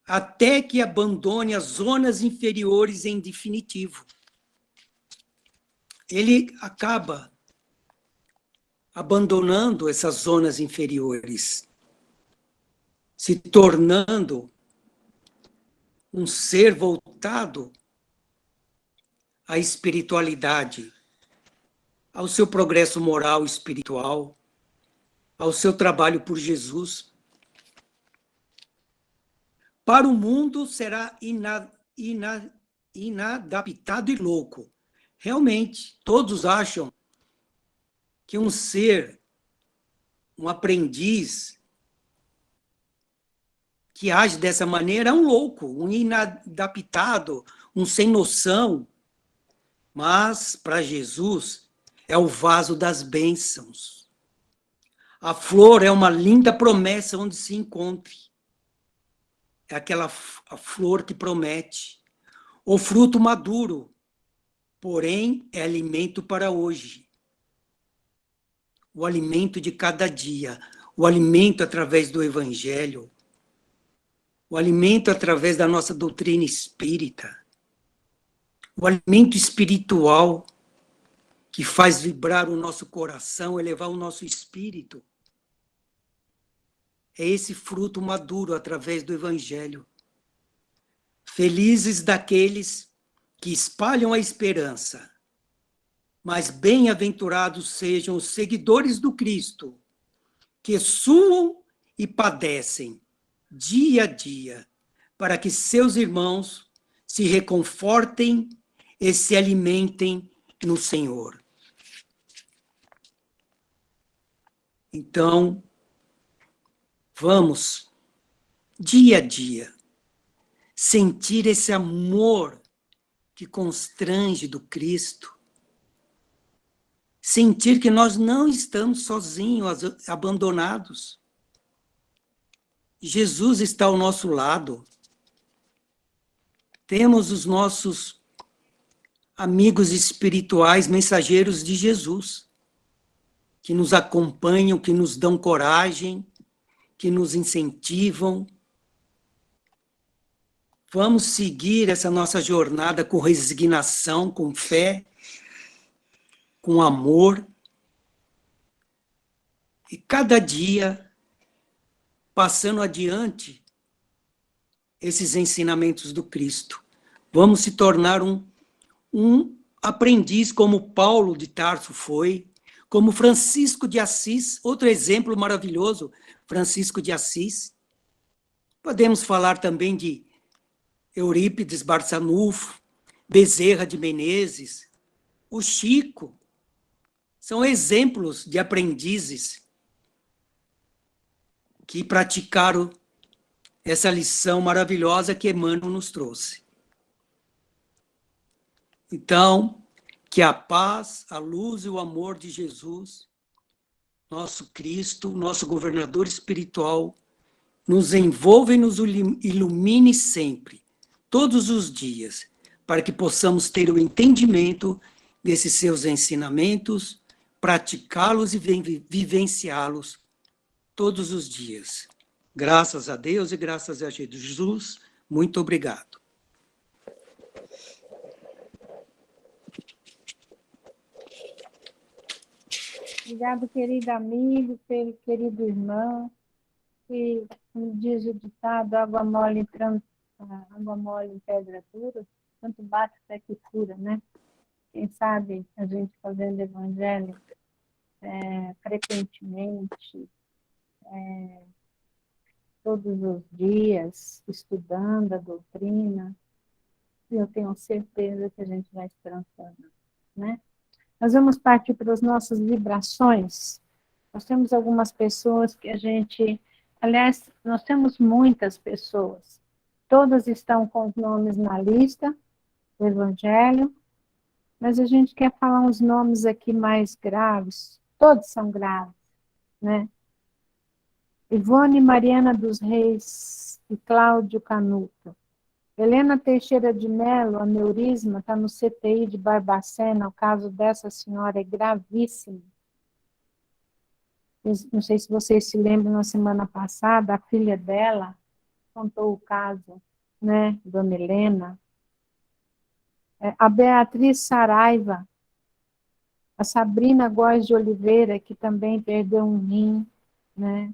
até que abandone as zonas inferiores em definitivo. Ele acaba abandonando essas zonas inferiores, se tornando um ser voltado à espiritualidade, ao seu progresso moral e espiritual, ao seu trabalho por Jesus. Para o mundo será inadaptado e louco. Realmente, todos acham que um ser, um aprendiz, que age dessa maneira é um louco, um inadaptado, um sem noção. Mas, para Jesus, é o vaso das bênçãos. A flor é uma linda promessa onde se encontre. É a flor que promete. O fruto maduro, porém, é alimento para hoje. O alimento de cada dia, o alimento através do Evangelho, o alimento através da nossa doutrina espírita, o alimento espiritual que faz vibrar o nosso coração, elevar o nosso espírito. É esse fruto maduro através do Evangelho. Felizes daqueles que espalham a esperança, mas bem-aventurados sejam os seguidores do Cristo, que suam e padecem dia a dia, para que seus irmãos se reconfortem e se alimentem no Senhor. Então, vamos, dia a dia, sentir esse amor que constrange do Cristo, sentir que nós não estamos sozinhos, abandonados. Jesus está ao nosso lado. Temos os nossos amigos espirituais, mensageiros de Jesus, que nos acompanham, que nos dão coragem, que nos incentivam. Vamos seguir essa nossa jornada com resignação, com fé, com amor. E cada dia, passando adiante esses ensinamentos do Cristo. Vamos se tornar um aprendiz como Paulo de Tarso foi, como Francisco de Assis, outro exemplo maravilhoso, Francisco de Assis. Podemos falar também de Eurípides Barçanufo, Bezerra de Menezes, o Chico. São exemplos de aprendizes que praticaram essa lição maravilhosa que Emmanuel nos trouxe. Então, que a paz, a luz e o amor de Jesus, nosso Cristo, nosso governador espiritual, nos envolva e nos ilumine sempre, todos os dias, para que possamos ter o entendimento desses seus ensinamentos, praticá-los e vivenciá-los todos os dias. Graças a Deus e graças a Jesus, muito obrigado. Obrigado, querido amigo, querido irmão. E, como diz o ditado, água mole em pedra dura, tanto bate até que cura, né? Quem sabe a gente fazendo evangelho frequentemente, todos os dias, estudando a doutrina, eu tenho certeza que a gente vai se transformar, né? Nós vamos partir para as nossas vibrações. Nós temos algumas pessoas que a gente... Aliás, nós temos muitas pessoas. Todas estão com os nomes na lista do Evangelho, mas a gente quer falar uns nomes aqui mais graves. Todos são graves, né? Ivone Mariana dos Reis e Cláudio Canuto. Helena Teixeira de Mello, aneurisma, está no CTI de Barbacena. O caso dessa senhora é gravíssimo. Não sei se vocês se lembram, na semana passada, a filha dela contou o caso, né, Dona Helena. A Beatriz Saraiva, a Sabrina Góes de Oliveira, que também perdeu um rim, né?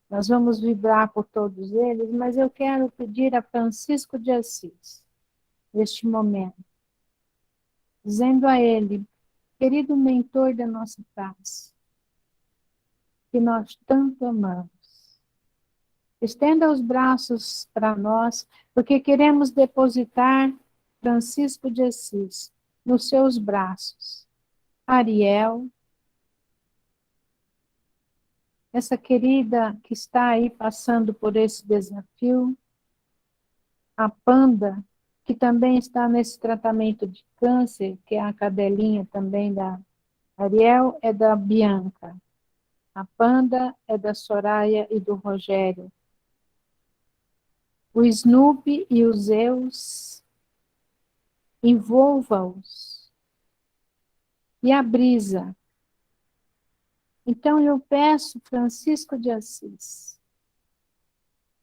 Nós vamos vibrar por todos eles, mas eu quero pedir a Francisco de Assis, neste momento, dizendo a ele, querido mentor da nossa paz, que nós tanto amamos, estenda os braços para nós, porque queremos depositar Francisco de Assis nos seus braços. Ariel, essa querida que está aí passando por esse desafio, a Panda, que também está nesse tratamento de câncer, que é a cadelinha também da Ariel, é da Bianca. A Panda é da Soraya e do Rogério. O Snoopy e os Zeus, envolva-os. E a Brisa. Então eu peço, Francisco de Assis,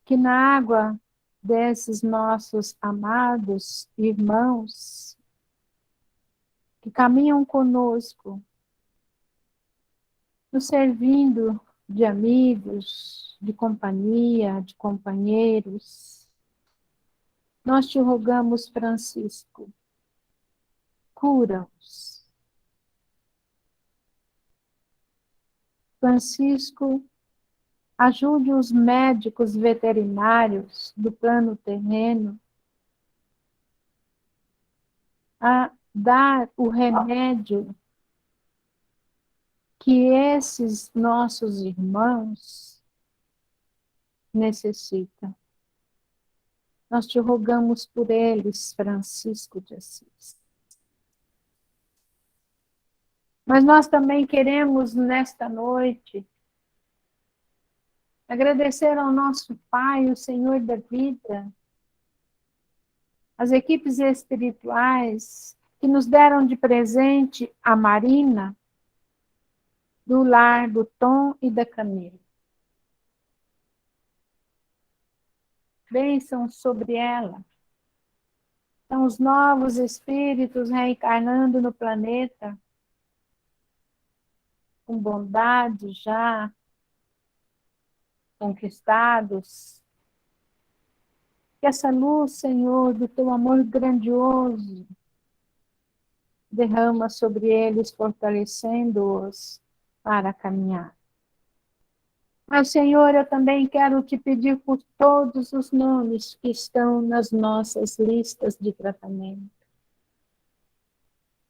que na água desses nossos amados irmãos que caminham conosco, nos servindo de amigos, de companhia, de companheiros, nós te rogamos, Francisco, cura-os. Francisco, ajude os médicos veterinários do plano terreno a dar o remédio que esses nossos irmãos necessitam. Nós te rogamos por eles, Francisco de Assis. Mas nós também queremos, nesta noite, agradecer ao nosso Pai, o Senhor da vida, as equipes espirituais que nos deram de presente a Marina, do lar do Tom e da Camila. Bênção sobre ela. São os novos espíritos reencarnando no planeta, com bondade já conquistados. Que essa luz, Senhor, do teu amor grandioso, derrama sobre eles, fortalecendo-os para caminhar. Mas, Senhor, eu também quero te pedir por todos os nomes que estão nas nossas listas de tratamento.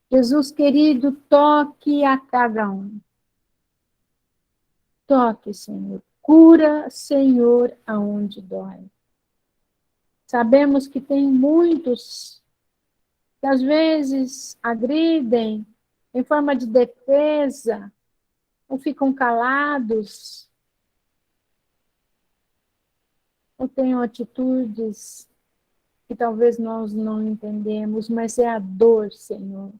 Jesus querido, toque a cada um. Toque, Senhor. Cura, Senhor, aonde dói. Sabemos que tem muitos que às vezes agridem em forma de defesa, ou ficam calados, ou têm atitudes que talvez nós não entendemos, mas é a dor, Senhor.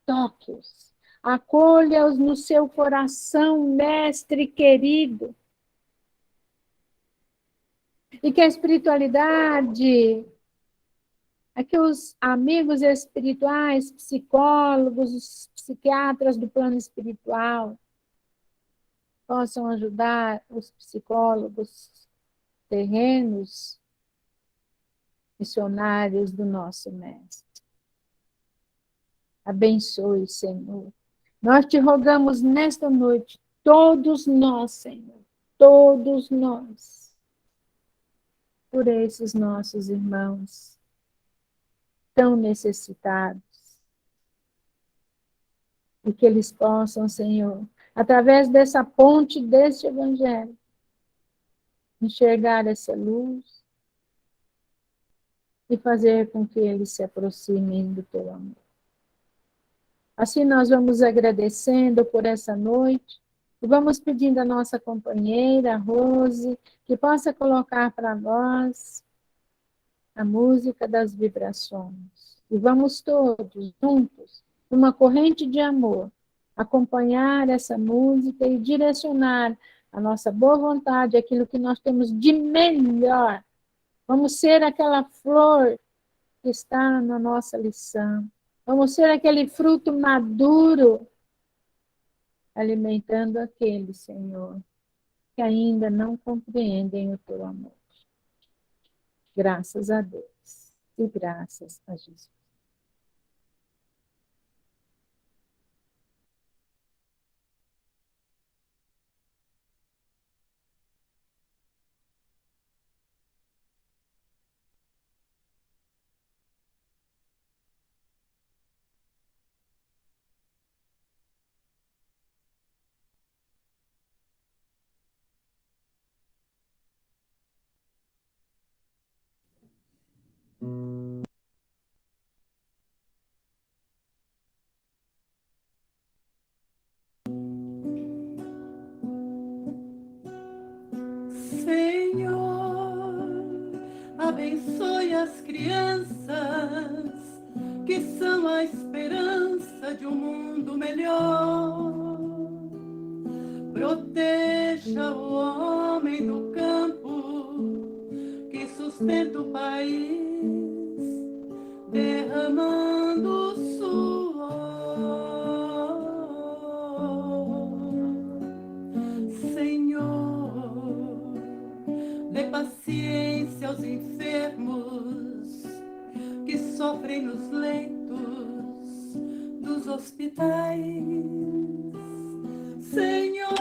Toque-os. Acolha-os no seu coração, mestre querido. E que a espiritualidade, que os amigos espirituais, psicólogos, os psiquiatras do plano espiritual, possam ajudar os psicólogos terrenos, missionários do nosso Mestre. Abençoe, Senhor. Nós te rogamos nesta noite, todos nós, Senhor, todos nós, por esses nossos irmãos tão necessitados, e que eles possam, Senhor, através dessa ponte deste Evangelho, enxergar essa luz e fazer com que eles se aproximem do teu amor. Assim nós vamos agradecendo por essa noite e vamos pedindo à nossa companheira, Rose, que possa colocar para nós a música das vibrações. E vamos todos juntos, numa corrente de amor, acompanhar essa música e direcionar a nossa boa vontade, aquilo que nós temos de melhor. Vamos ser aquela flor que está na nossa lição. Vamos ser aquele fruto maduro, alimentando aqueles, Senhor, que ainda não compreendem o teu amor. Graças a Deus e graças a Jesus. Senhor, abençoe as crianças que são a esperança de um mundo melhor. Proteja o homem do campo que sustenta o país, derramando suor. Senhor, dê paciência aos enfermos que sofrem nos leitos dos hospitais. Senhor,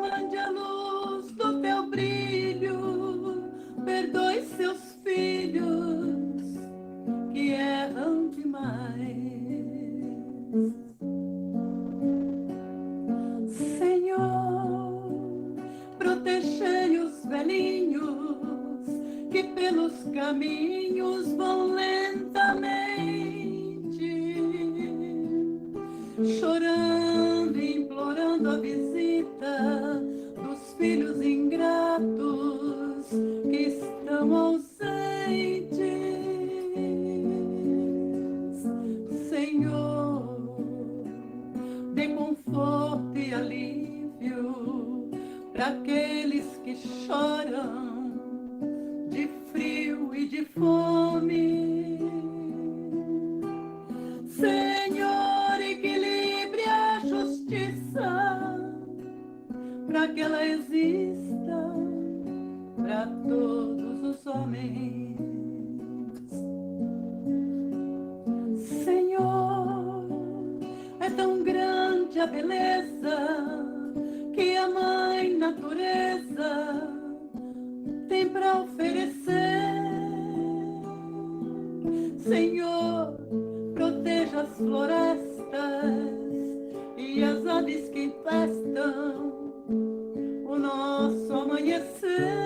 mande a luz do teu brilho, perdoe seus filhos que erram demais. Senhor, protegei os velhinhos que pelos caminhos vão lentamente, chorando e implorando a visita dos filhos ingratos que estão ausentes. Senhor, dê conforto e alívio para aqueles que choram de frio e de fome. Senhor, equilibre a justiça para que ela exista para todos os homens. Senhor, é tão grande a beleza que a Mãe Natureza tem para oferecer. Senhor, proteja as florestas e as aves que infestam o nosso amanhecer.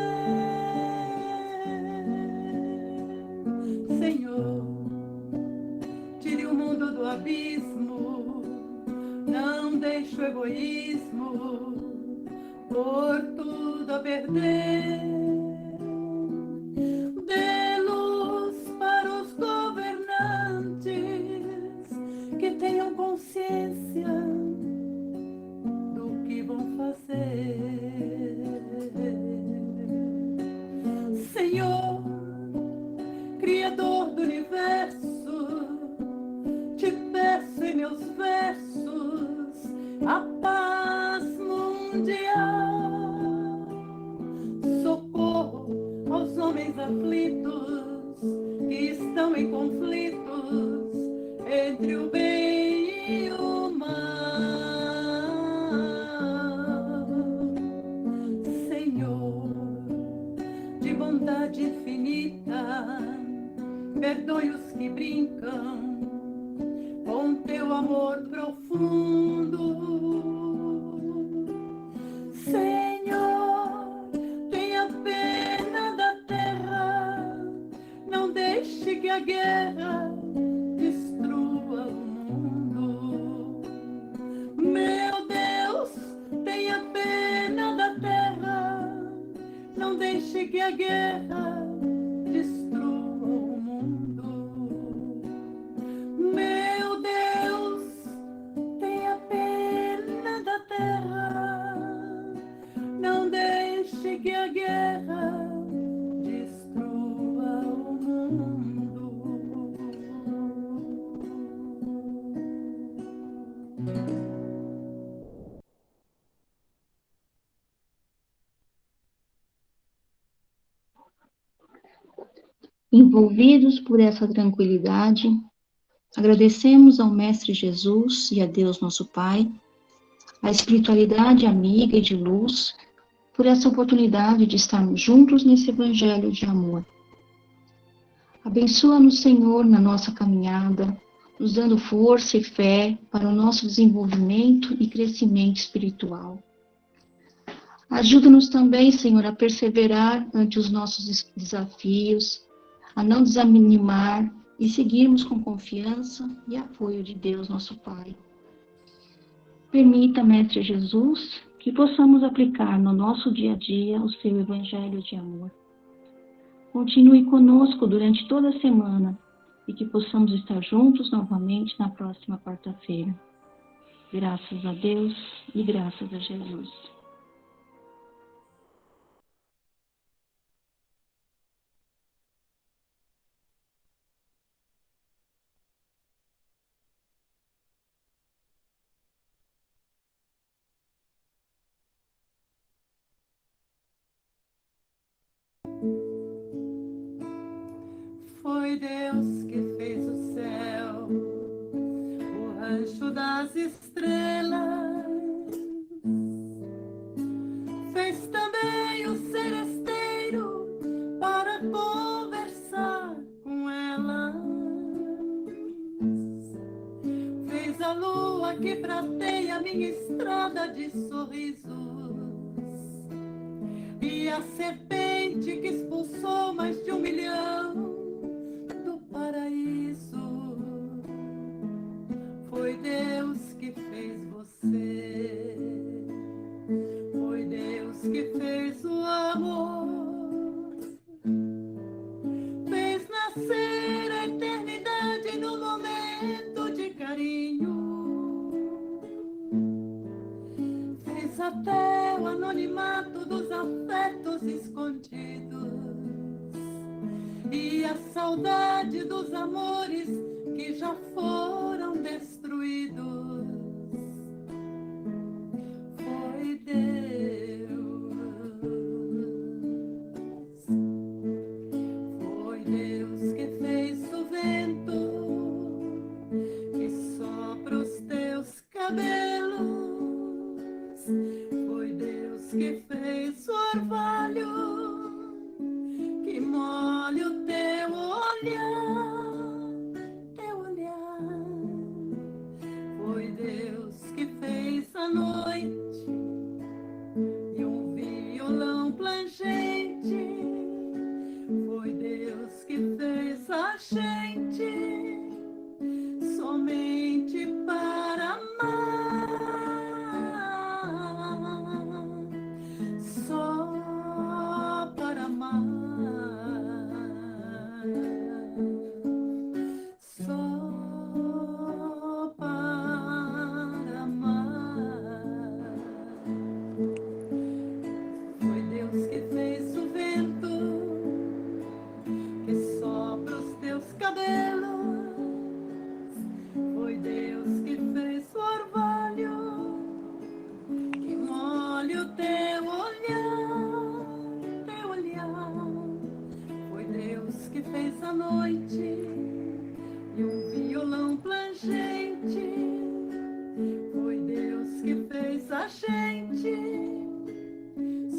Senhor, tire o mundo do abismo, não deixe o egoísmo por tudo a perder. Dê luz consciência do que vão fazer. Senhor, Criador do universo, te peço em meus versos a paz mundial, socorro aos homens aflitos que estão em conflitos entre o bem e o mal. Senhor, de bondade infinita, perdoe os que brincam com teu amor profundo. Senhor, tenha pena da terra, não deixe que a guerra destrua o mundo. Meu Deus, tenha pena da terra, não deixe que a guerra destrua o mundo. Meu Deus, tenha pena da terra, não deixe que a guerra destrua o mundo. Envolvidos por essa tranquilidade, agradecemos ao Mestre Jesus e a Deus nosso Pai, a espiritualidade amiga e de luz, por essa oportunidade de estarmos juntos nesse evangelho de amor. Abençoa-nos, Senhor, na nossa caminhada, nos dando força e fé para o nosso desenvolvimento e crescimento espiritual. Ajuda-nos também, Senhor, a perseverar ante os nossos desafios, a não desanimar e seguirmos com confiança e apoio de Deus, nosso Pai. Permita, Mestre Jesus, que possamos aplicar no nosso dia a dia o seu Evangelho de amor. Continue conosco durante toda a semana e que possamos estar juntos novamente na próxima quarta-feira. Graças a Deus e graças a Jesus. Foi Deus que fez o céu, o rancho das estrelas. Fez também o seresteiro para conversar com elas. Fez a lua que prateia minha estrada de sorrisos, e a serpente que expulsou mais de 1 milhão do paraíso. Foi Deus que fez você, foi Deus que fez o amor, fez nascer a eternidade no momento de carinho, fez até o anonimato dos afetos escondidos e a saudade dos amores que já foram destruídos. Foi Deus que fez o vento que sopra os teus cabelos. Foi Deus que fez o orvalho que molha o teu olhar. Foi Deus que fez a noite e um violão plangente. Foi Deus que fez a gente somente para amar, só para amar, só para gente,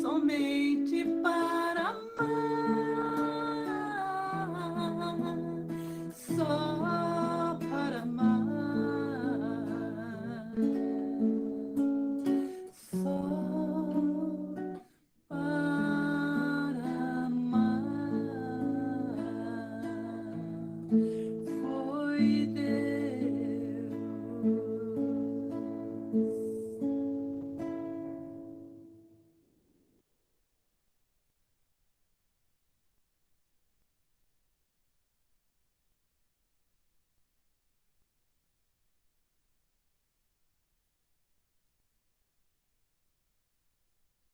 somente para amar, só para amar, só para amar. Foi